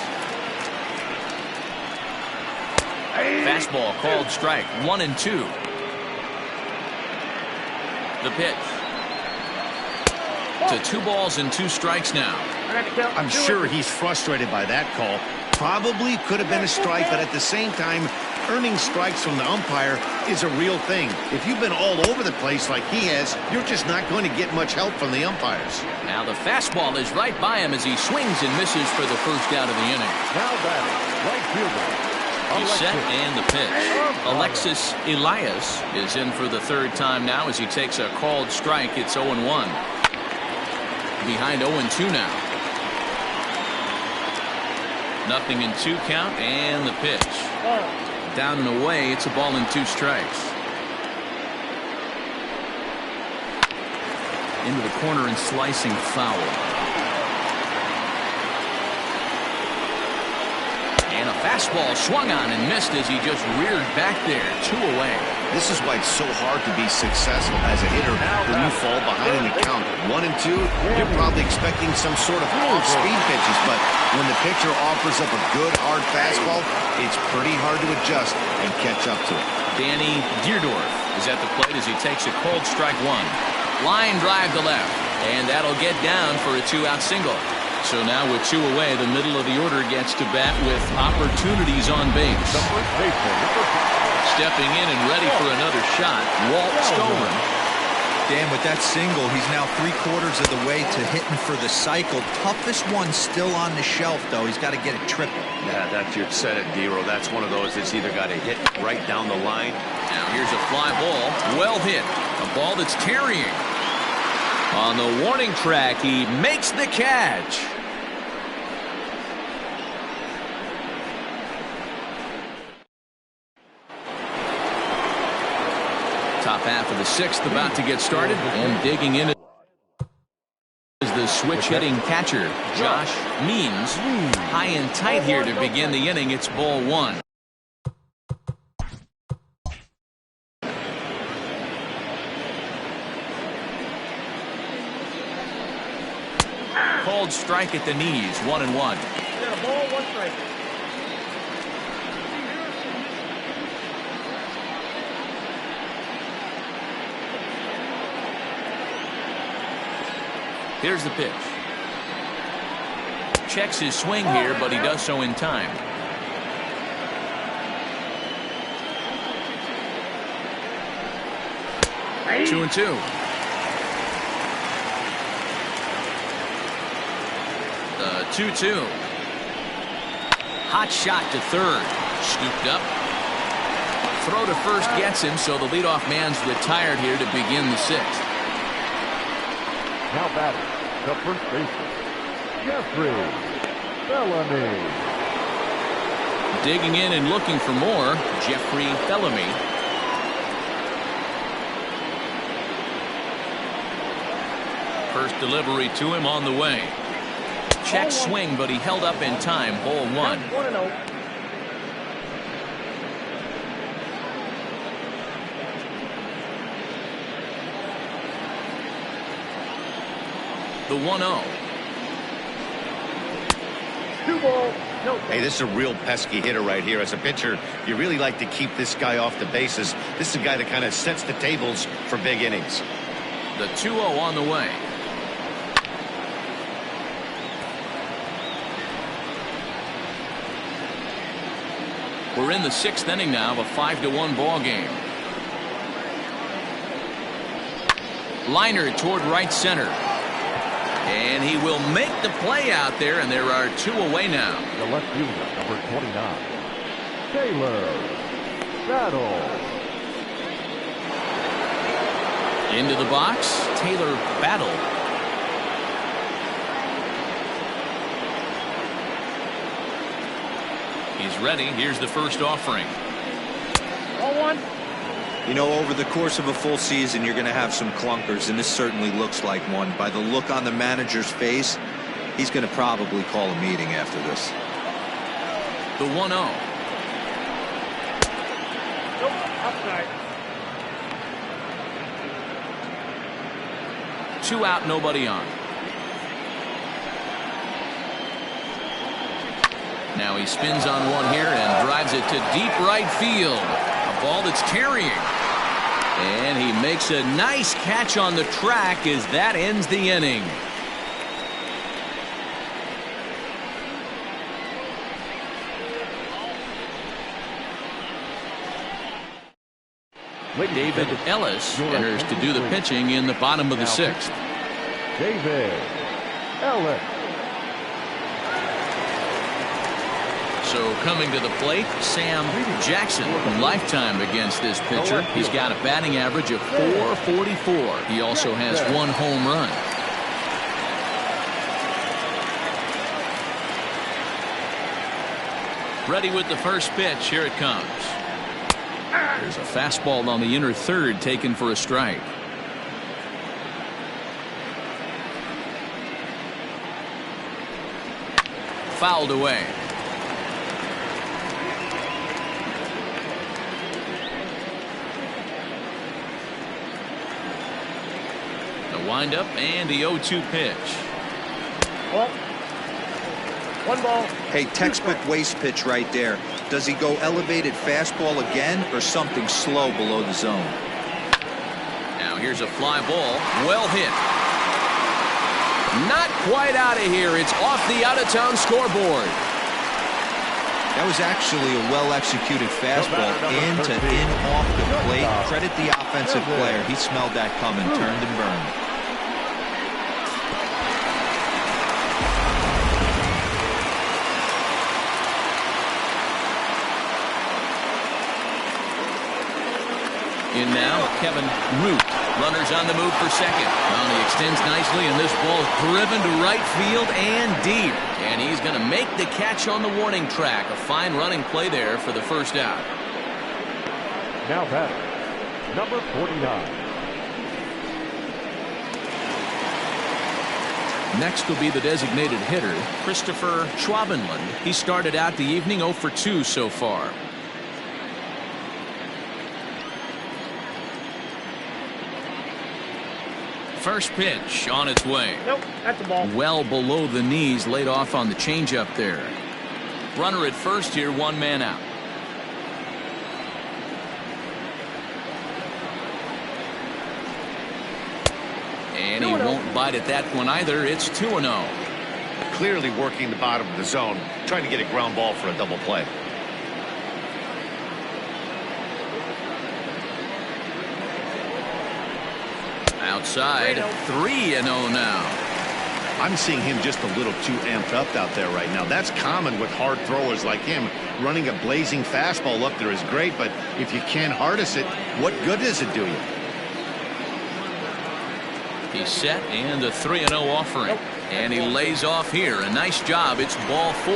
Fastball called strike. 1-2. The pitch. To 2 balls and 2 strikes now. I'm sure he's frustrated by that call. Probably could have been a strike, but at the same time, earning strikes from the umpire is a real thing. If you've been all over the place like he has, you're just not going to get much help from the umpires. Now the fastball is right by him as he swings and misses for the first out of the inning. Now batting, right fielder. He's set and the pitch. Alexis Elias is in for the 3rd time now as he takes a called strike. It's 0-1. Behind 0-2 now. 0-2 count, and the pitch. Down and away, it's a ball and 2 strikes. Into the corner and slicing foul. And a fastball swung on and missed as he just reared back there. 2 away. This is why it's so hard to be successful as a hitter when you fall behind in the count. 1-2, you're probably expecting some sort of off-speed pitches, but when the pitcher offers up a good, hard fastball, it's pretty hard to adjust and catch up to it. Danny Deerdorf is at the plate as he takes a cold strike 1. Line drive to left, and that'll get down for a 2-out single. So now with 2 away, the middle of the order gets to bat with opportunities on base. The first baseman, stepping in and ready for another shot, Walt Stover. Dan, with that single, he's now 3/4 of the way to hitting for the cycle. Toughest one still on the shelf, though. He's got to get it triple. Yeah, you said it, Dero. That's one of those that's either got to hit right down the line. Now here's a fly ball, well hit. A ball that's carrying. On the warning track, he makes the catch. Top half of the 6th about to get started, and digging in is the switch-hitting catcher, Josh Means. High and tight here to begin the inning. It's ball 1. Cold strike at the knees, 1-1. Ball, 1 strike. Here's the pitch. Checks his swing here, but he does so in time. Hey. 2-2. The 2-2. Hot shot to third. Scooped up. Throw to first gets him, so the leadoff man's retired here to begin the 6th. Now batting, the first baseman, Jeffrey Bellamy. Digging in and looking for more, Jeffrey Bellamy. First delivery to him on the way. Check swing, but he held up in time. Ball 1. 1-0. The 1-0. 2 balls. No. Hey, this is a real pesky hitter right here. As a pitcher, you really like to keep this guy off the bases. This is a guy that kind of sets the tables for big innings. The 2-0 on the way. We're in the 6th inning now of a 5-1 ball game. Liner toward right center. And he will make the play out there, and there are 2 away now. The left fielder, number 29, Taylor Battle. Into the box, Taylor Battle. He's ready. Here's the first offering. Ball 1. You know, over the course of a full season, you're going to have some clunkers, and this certainly looks like one. By the look on the manager's face, he's going to probably call a meeting after this. The 1-0. Nope. Outside. 2 out, nobody on. Now he spins on one here and drives it to deep right field. A ball that's carrying. And he makes a nice catch on the track as that ends the inning. David Ellis enters to do the pitching in the bottom of the 6th. David Ellis. So coming to the plate, Sam Jackson. Lifetime against this pitcher. He's got a batting average of .444. He also has 1 home run. Ready with the first pitch. Here it comes. There's a fastball on the inner third taken for a strike. Fouled away. Windup and the 0-2 pitch. Well, 1 ball. Hey, textbook waste pitch right there. Does he go elevated fastball again or something slow below the zone? Now here's a fly ball. Well hit. Not quite out of here. It's off the out-of-town scoreboard. That was actually a well-executed fastball in to in off the plate. Credit the offensive player. He smelled that coming, turned and burned. In now, Kevin Root. Runners on the move for second. Well, he extends nicely, and this ball is driven to right field and deep. And he's going to make the catch on the warning track. A fine running play there for the first out. Now batting, number 49. Next will be the designated hitter, Christopher Schwabenland. He started out the evening 0 for 2 so far. First pitch on its way. Nope, that's a ball. Well below the knees, laid off on the changeup there. Runner at first here, 1 man out. And he won't bite at that one either. It's 2-0. Clearly working the bottom of the zone, trying to get a ground ball for a double play. Outside, 3-0 now. I'm seeing him just a little too amped up out there right now. That's common with hard throwers like him. Running a blazing fastball up there is great, but if you can't harness it, what good does it do you? He's set and a 3-0 offering. Nope. And he lays off here. A nice job. It's ball 4.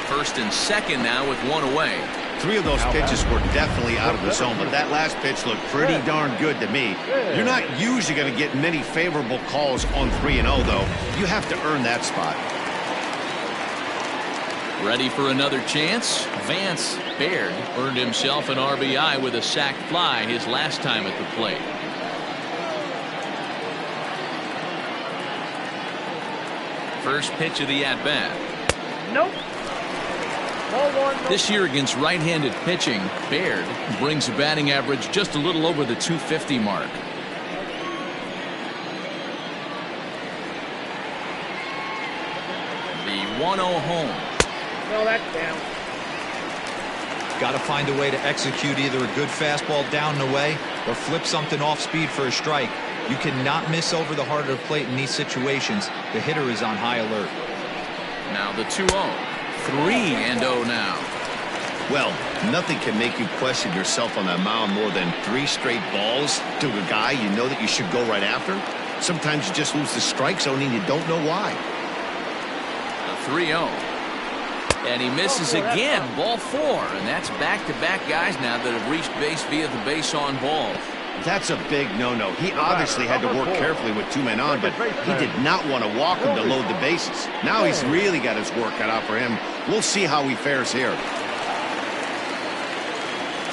First and second now with one away. 3 of those pitches were definitely out of the zone, but that last pitch looked pretty darn good to me. You're not usually going to get many favorable calls on 3-0, though. You have to earn that spot. Ready for another chance? Vance Baird earned himself an RBI with a sac fly his last time at the plate. First pitch of the at-bat. Nope. Ball 1. This year against right-handed pitching, Baird brings a batting average just a little over the 250 mark. The 1-0 home. No, that's down. Got to find a way to execute either a good fastball down and away or flip something off speed for a strike. You cannot miss over the heart of the plate in these situations. The hitter is on high alert. Now the 2-0. 3-0 now. Well, nothing can make you question yourself on that mound more than 3 straight balls to a guy you know that you should go right after. Sometimes you just lose the strike zone and you don't know why. The 3-0. And he misses again. Ball 4. And that's back-to-back guys now that have reached base via the base on ball. That's a big no-no. He obviously had to work carefully with 2 men on, but he did not want to walk him to load the bases. Now he's really got his work cut out for him. We'll see how he fares here.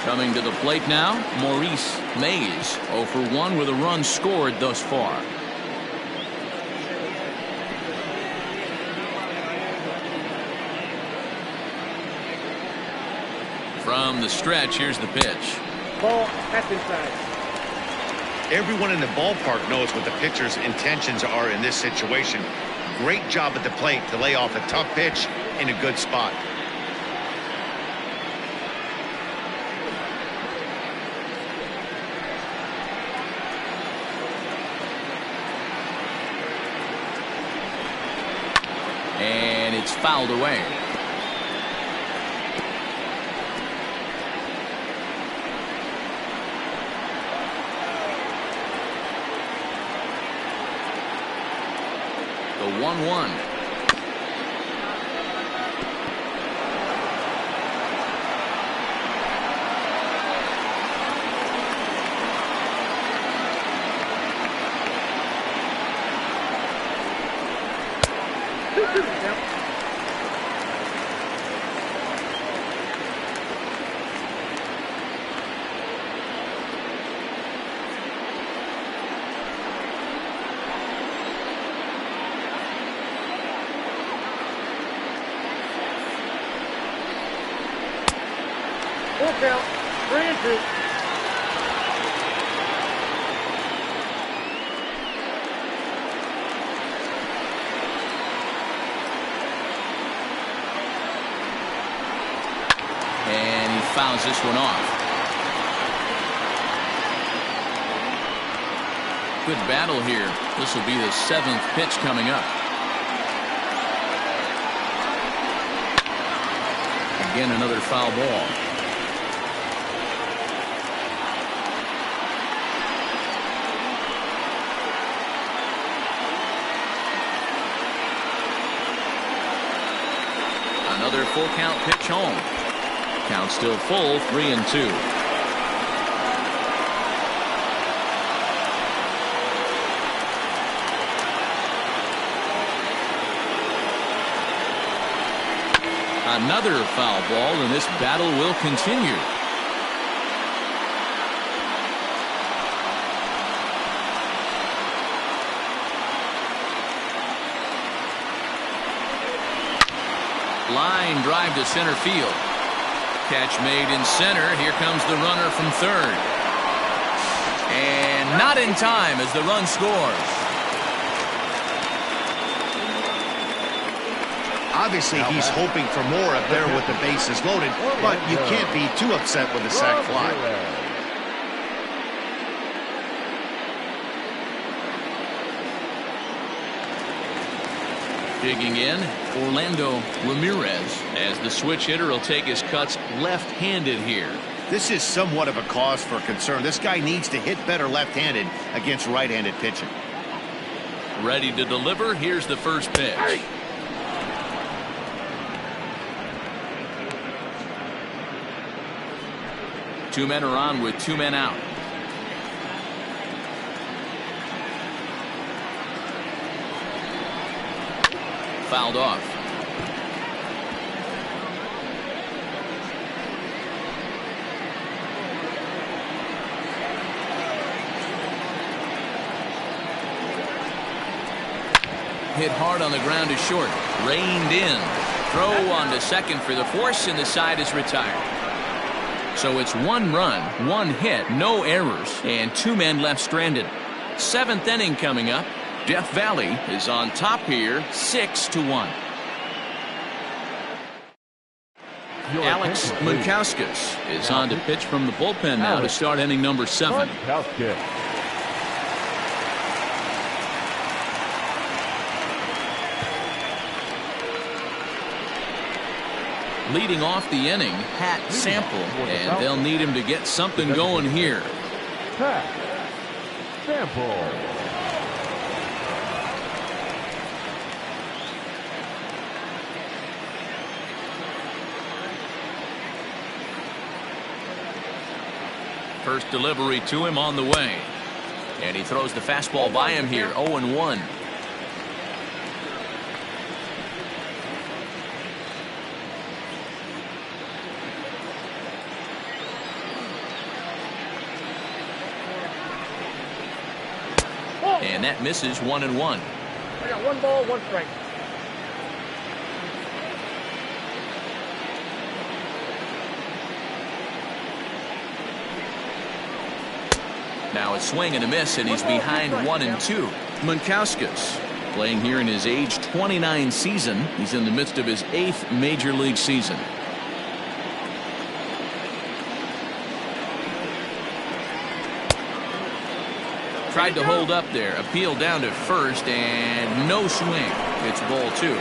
Coming to the plate now, Maurice Mays, 0 for 1 with a run scored thus far. From the stretch, here's the pitch. Ball, that's inside. Everyone in the ballpark knows what the pitcher's intentions are in this situation. Great job at the plate to lay off a tough pitch in a good spot. And it's fouled away. The 1-1. Full count. 3-2. And he fouls this one off. Good battle here. This will be the 7th pitch coming up. Again, another foul ball. Another full count pitch home. Count still full, 3-2. Another foul ball, and this battle will continue. Line drive to center field. Catch made in center. Here comes the runner from third. And not in time as the run scores. Obviously, he's hoping for more up there with the bases loaded, but you can't be too upset with a sac fly. Digging in, Orlando Ramirez, as the switch hitter will take his cuts left-handed here. This is somewhat of a cause for concern. This guy needs to hit better left-handed against right-handed pitching. Ready to deliver. Here's the first pitch. Two men are on with two men out. Fouled off. Hit hard on the ground to short. Reined in. Throw on to second for the force, and the side is retired. So it's 1 run, 1 hit, no errors, and 2 men left stranded. 7th inning coming up. Death Valley is on top here, 6-1. Alex Munkauskas is on to pitch from the bullpen now to start inning number 7. Leading off the inning, Pat Sample, and they'll need him to get something going here. Pat Sample. First delivery to him on the way. And he throws the fastball by him here, 0-1. And that misses, 1-1. I got 1 ball, 1 strike. Now a swing and a miss, and he's behind 1-2. Munkauskas playing here in his age 29 season. He's in the midst of his 8th major league season. Tried to hold up there. Appeal down to first, and no swing. It's ball 2.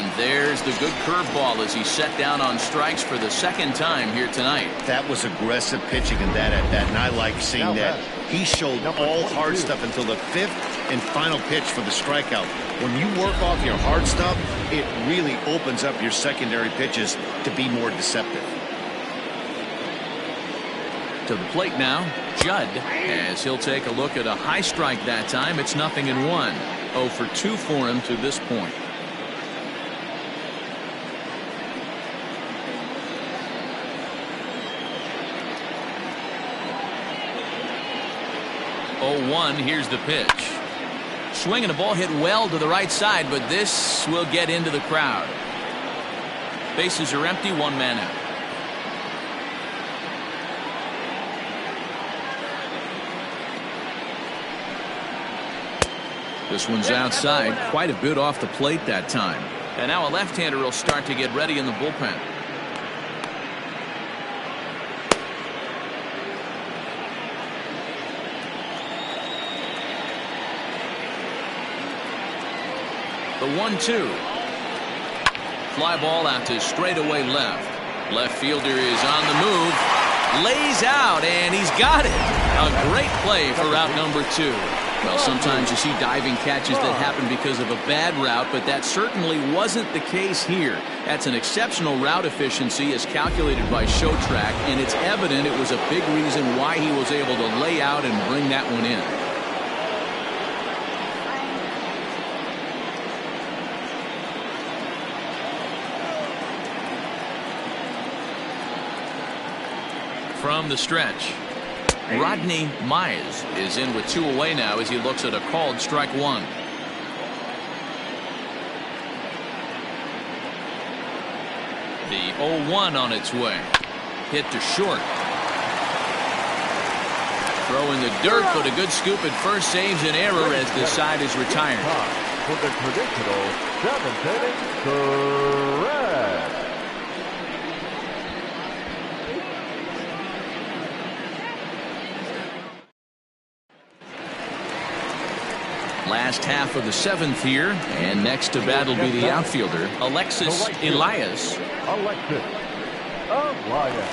And there's the good curveball as he's set down on strikes for the 2nd time here tonight. That was aggressive pitching in that at bat, and I like seeing that. He showed all hard stuff until the 5th and final pitch for the strikeout. When you work off your hard stuff, it really opens up your secondary pitches to be more deceptive. To the plate now, Judd, as he'll take a look at a high strike that time. It's 0-1. 0 for 2 for him to this point. Here's the pitch. Swing and a ball hit well to the right side, but this will get into the crowd. Bases are empty, 1 man out. This one's outside, quite a bit off the plate that time. And now a left-hander will start to get ready in the bullpen. The 1-2. Fly ball out to straightaway left. Left fielder is on the move. Lays out, and he's got it. A great play for route number 2. Well, sometimes you see diving catches that happen because of a bad route, but that certainly wasn't the case here. That's an exceptional route efficiency as calculated by ShowTrack, and it's evident it was a big reason why he was able to lay out and bring that one in. From the stretch, Rodney Mize is in with 2 away now as he looks at a called strike 1. The 0-1 on its way. Hit to short. Throw in the dirt, but a good scoop at first saves an error as the side is retired. For the traditional 7th inning, correct. Last half of the 7th here, and next to bat will be the outfielder, Alexis Elias. Ryan.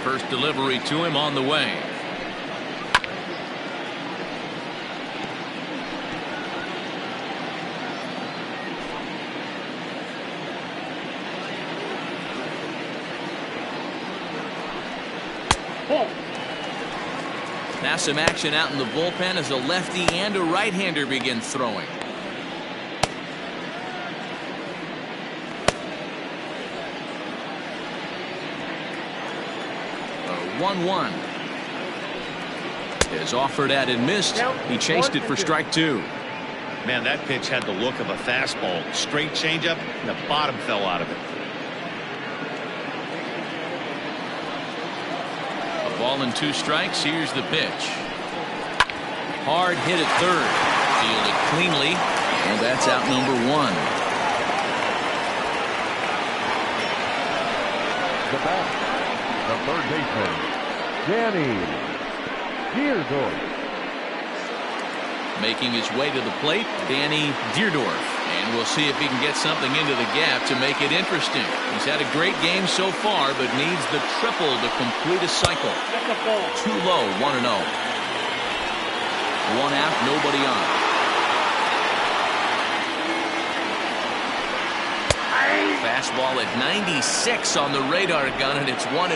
First delivery to him on the way. Now some action out in the bullpen as a lefty and a right-hander begin throwing. 1-1. Is offered at and missed. He chased it for strike two. Man, that pitch had the look of a fastball. Straight changeup, and the bottom fell out of it. A ball and 2 strikes. Here's the pitch. Hard hit at third. Fielded cleanly, and that's out number 1. The bat, the third baseman, Danny Deerdorf. Making his way to the plate, Danny Deerdorf. And we'll see if he can get something into the gap to make it interesting. He's had a great game so far, but needs the triple to complete a cycle. Too low, 1-0. 1 out, nobody on. Fastball at 96 on the radar gun, and it's 1-1.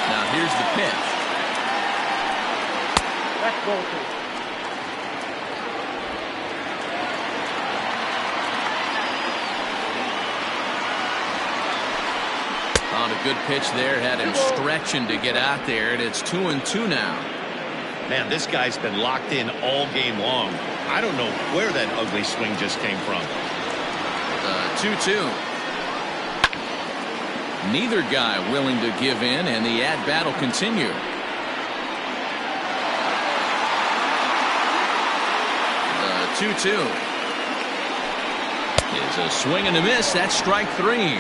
Now here's the pitch. That's ball 2. On a good pitch there, had him stretching to get out there, and it's 2-2 now. Man, this guy's been locked in all game long. I don't know where that ugly swing just came from. 2-2. Neither guy willing to give in, and the at-bat will continue. The 2-2 is a swing and a miss. That's strike 3.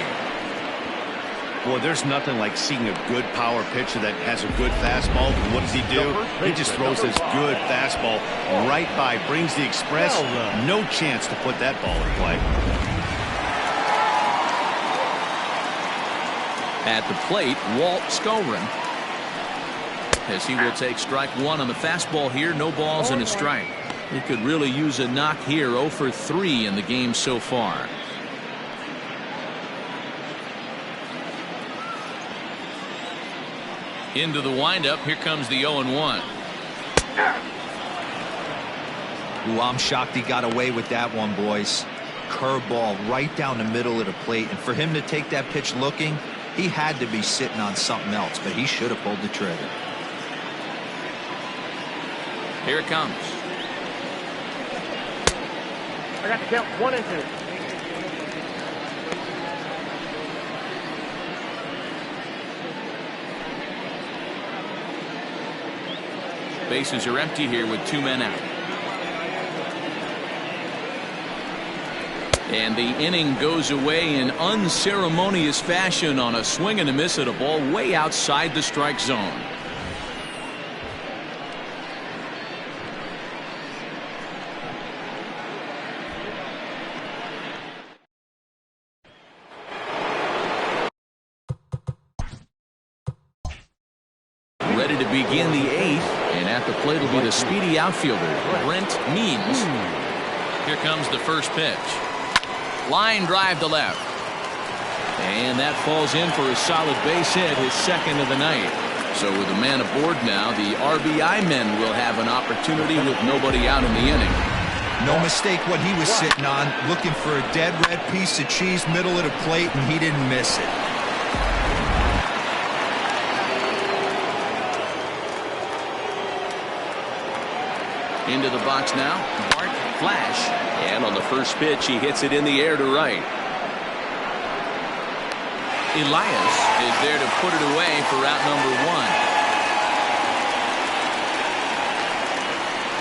Boy, there's nothing like seeing a good power pitcher that has a good fastball. What does he do? He just throws this good fastball right by, brings the express. No chance to put that ball in play. At the plate, Walt Skolrin, as he will take strike 1 on the fastball here. No balls and a strike. He could really use a knock here. 0 for 3 in the game so far. Into the windup. Here comes the 0-1. Ooh, I'm shocked he got away with that one, boys. Curveball right down the middle of the plate, and for him to take that pitch looking, he had to be sitting on something else, but he should have pulled the trigger. Here it comes. I got the count 1 and 2. Bases are empty here with 2 men out. And the inning goes away in unceremonious fashion on a swing and a miss at a ball way outside the strike zone. Ready to begin the 8th, and at the plate will be the speedy outfielder, Brent Means. Here comes the first pitch. Line drive to left. And that falls in for a solid base hit, his second of the night. So with a man aboard now, the RBI men will have an opportunity with nobody out in the inning. No mistake what he was sitting on, looking for a dead red piece of cheese middle of the plate, and he didn't miss it. Into the box now, Bart Flash. And on the first pitch, he hits it in the air to right. Elias is there to put it away for out number 1.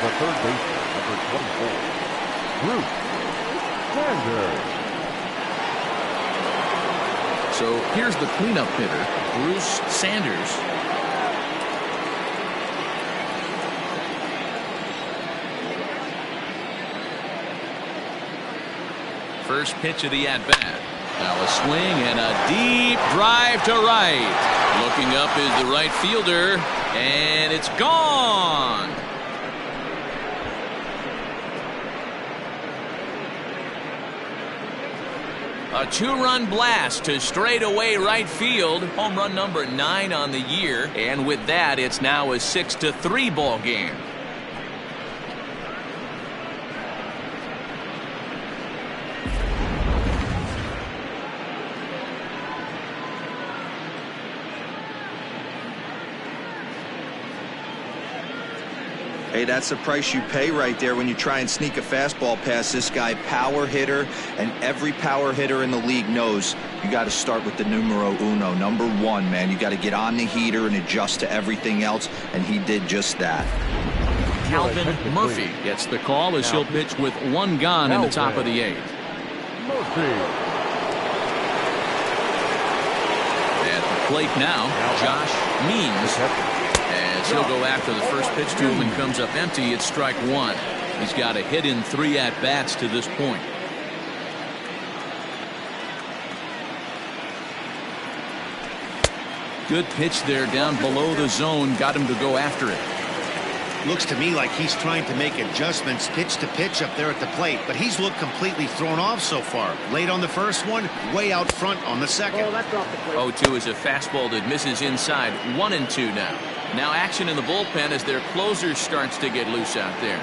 The third baseman, number 24, Bruce Sanders. So here's the cleanup hitter, Bruce Sanders. First pitch of the at-bat. Now a swing and a deep drive to right. Looking up is the right fielder, and it's gone. A two-run blast to straightaway right field. Home run number 9 on the year. And with that, it's now a 6-3 ball game. Hey, that's the price you pay right there when you try and sneak a fastball past this guy. Power hitter, and every power hitter in the league knows you got to start with the numero uno, number 1, man. You got to get on the heater and adjust to everything else, and he did just that. Calvin Murphy gets the call as he'll pitch with 1 gone in the top of the 8th. At the plate now, Josh Means. As he'll go after the first pitch to him and comes up empty, it's strike 1. He's got a hit in 3 at-bats to this point. Good pitch there down below the zone. Got him to go after it. Looks to me like he's trying to make adjustments pitch to pitch up there at the plate, but he's looked completely thrown off so far. Late on the first one, way out front on the second. Oh, that's off the plate. 0-2 is a fastball that misses inside. 1-2 now. Now action in the bullpen as their closer starts to get loose out there.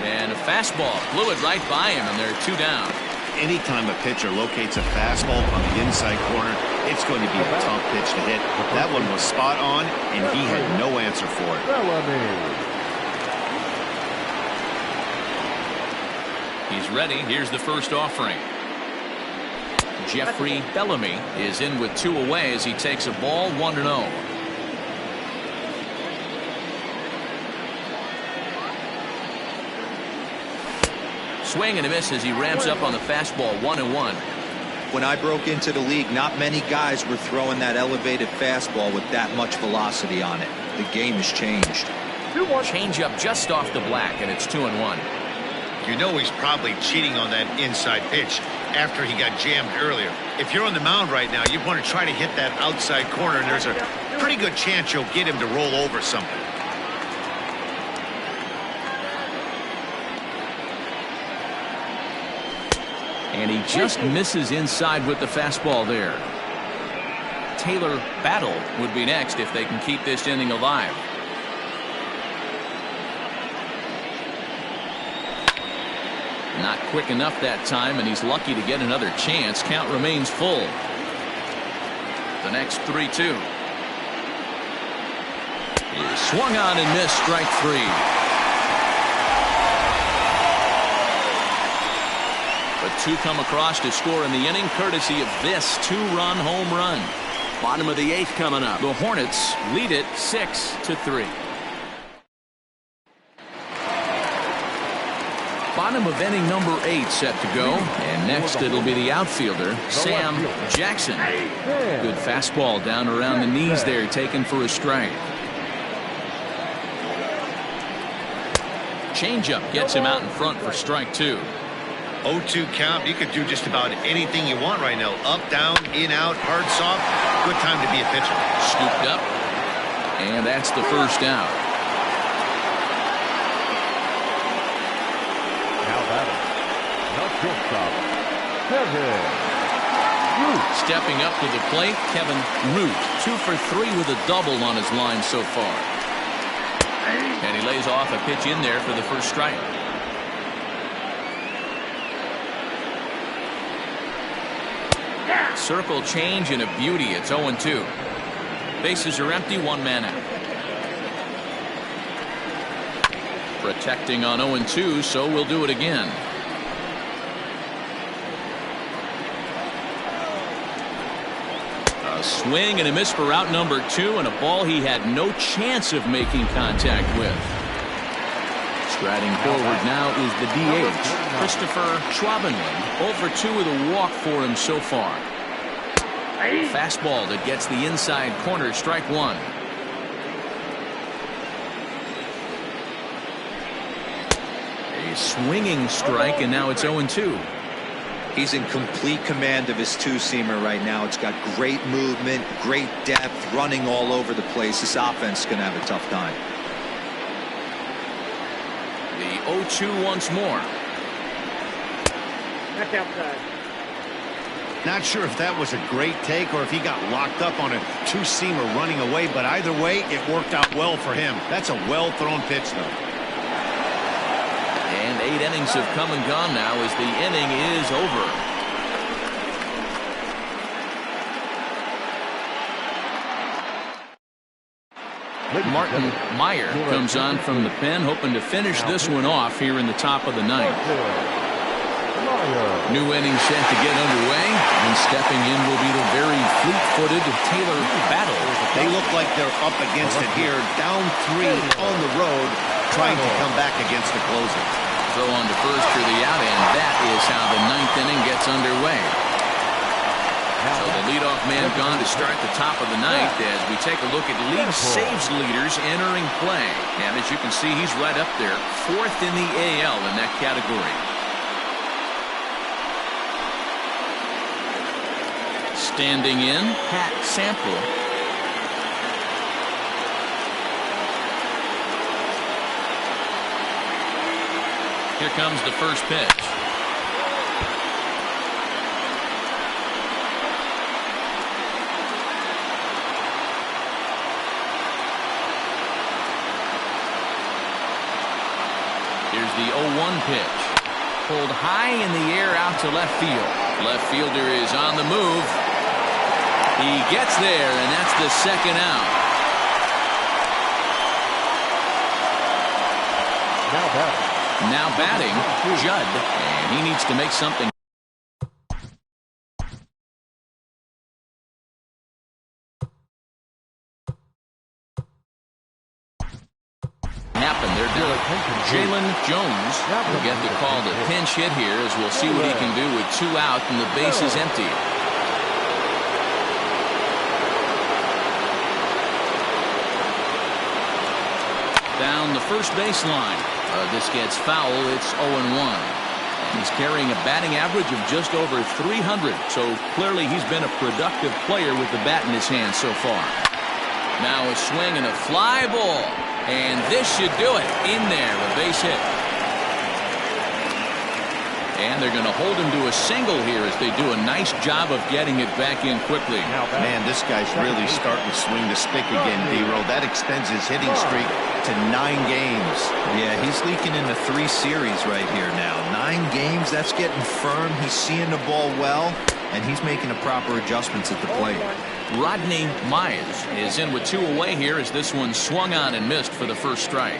And a fastball blew it right by him, and they're 2 down. Anytime a pitcher locates a fastball on the inside corner, it's going to be a tough pitch to hit. That one was spot on, and he had no answer for it. He's ready. Here's the first offering. Jeffrey Bellamy is in with 2 away as he takes a ball 1-0. Swing and a miss as he ramps up on the fastball. 1-1. When I broke into the league, not many guys were throwing that elevated fastball with that much velocity on it. The game has changed. Change up just off the black, and it's 2-1. You know he's probably cheating on that inside pitch after he got jammed earlier. If you're on the mound right now, you want to try to hit that outside corner, and there's a pretty good chance you'll get him to roll over something. And he just misses inside with the fastball there. Taylor Battle would be next if they can keep this inning alive. Not quick enough that time, and he's lucky to get another chance. Count remains full. The next 3-2. He swung on and missed, strike 3. But 2 come across to score in the inning, courtesy of this 2-run home run. Bottom of the 8th coming up. The Hornets lead it 6-3. Bottom of inning number 8 set to go, and next it'll be the outfielder Sam Jackson. Good fastball down around the knees there, taken for a strike. Changeup gets him out in front for strike 2. 0-2 count. You could do just about anything you want right now. Up, down, in, out, hard, soft. Good time to be a pitcher. Scooped up, and that's the first out. Stepping up to the plate, Kevin Root. 2 for 3 with a double on his line so far. And he lays off a pitch in there for the first strike. Circle change and a beauty. It's 0-2. Bases are empty, 1 man out. Protecting on 0-2, so we'll do it again. A swing and a miss for out number 2, and a ball he had no chance of making contact with. Striding forward now is the DH, Christopher Schwabenland. 0 for 2 with a walk for him so far. Fastball that gets the inside corner, strike 1. A swinging strike, and now it's 0-2. He's in complete command of his two-seamer right now. It's got great movement, great depth, running all over the place. This offense is going to have a tough time. The 0-2 once more. That's outside. Not sure if that was a great take or if he got locked up on a two-seamer running away, but either way, it worked out well for him. That's a well-thrown pitch, though. And 8 innings have come and gone now as the inning is over. Martin Meyer comes on from the pen, hoping to finish this one off here in the top of the ninth. New inning set to get underway, and stepping in will be the very fleet-footed Taylor Battle. They look like they're up against it here, down 3 on the road, trying to come back against the closer. Throw on to first for the out, and that is how the ninth inning gets underway. So the leadoff man gone to start the top of the ninth as we take a look at league saves leaders entering play. And as you can see, he's right up there, 4th in the AL in that category. Standing in, Pat Sample. Here comes the first pitch. Here's the 0-1 pitch. Pulled high in the air out to left field. Left fielder is on the move. He gets there, and that's the second out. Now batting, Judd, and he needs to make something happen. They're down. Jalen Jones will get the call to pinch hit here as we'll see what he can do with 2 out and the base is empty. Down the first baseline. This gets foul. It's 0-1. He's carrying a batting average of just over 300, so clearly he's been a productive player with the bat in his hand so far. Now a swing and a fly ball, and this should do it. In there, a base hit. And they're going to hold him to a single here as they do a nice job of getting it back in quickly. Man, this guy's really starting to swing the stick again, D-Roll. That extends his hitting streak to 9 games. Yeah, he's leaking into 3 series right here now. 9 games, that's getting firm. He's seeing the ball well, and he's making the proper adjustments at the plate. Rodney Myers is in with 2 away here as this one swung on and missed for the first strike.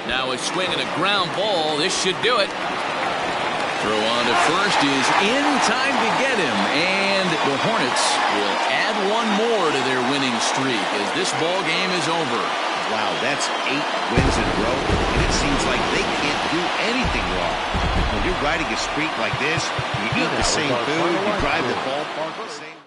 Now a swing and a ground ball. This should do it. Throw on to first is in time to get him, and the Hornets will add 1 more to their winning streak as this ball game is over. Wow, that's 8 wins in a row, and it seems like they can't do anything wrong. When you're riding a streak like this, you eat the same food, you drive the ballpark the same way.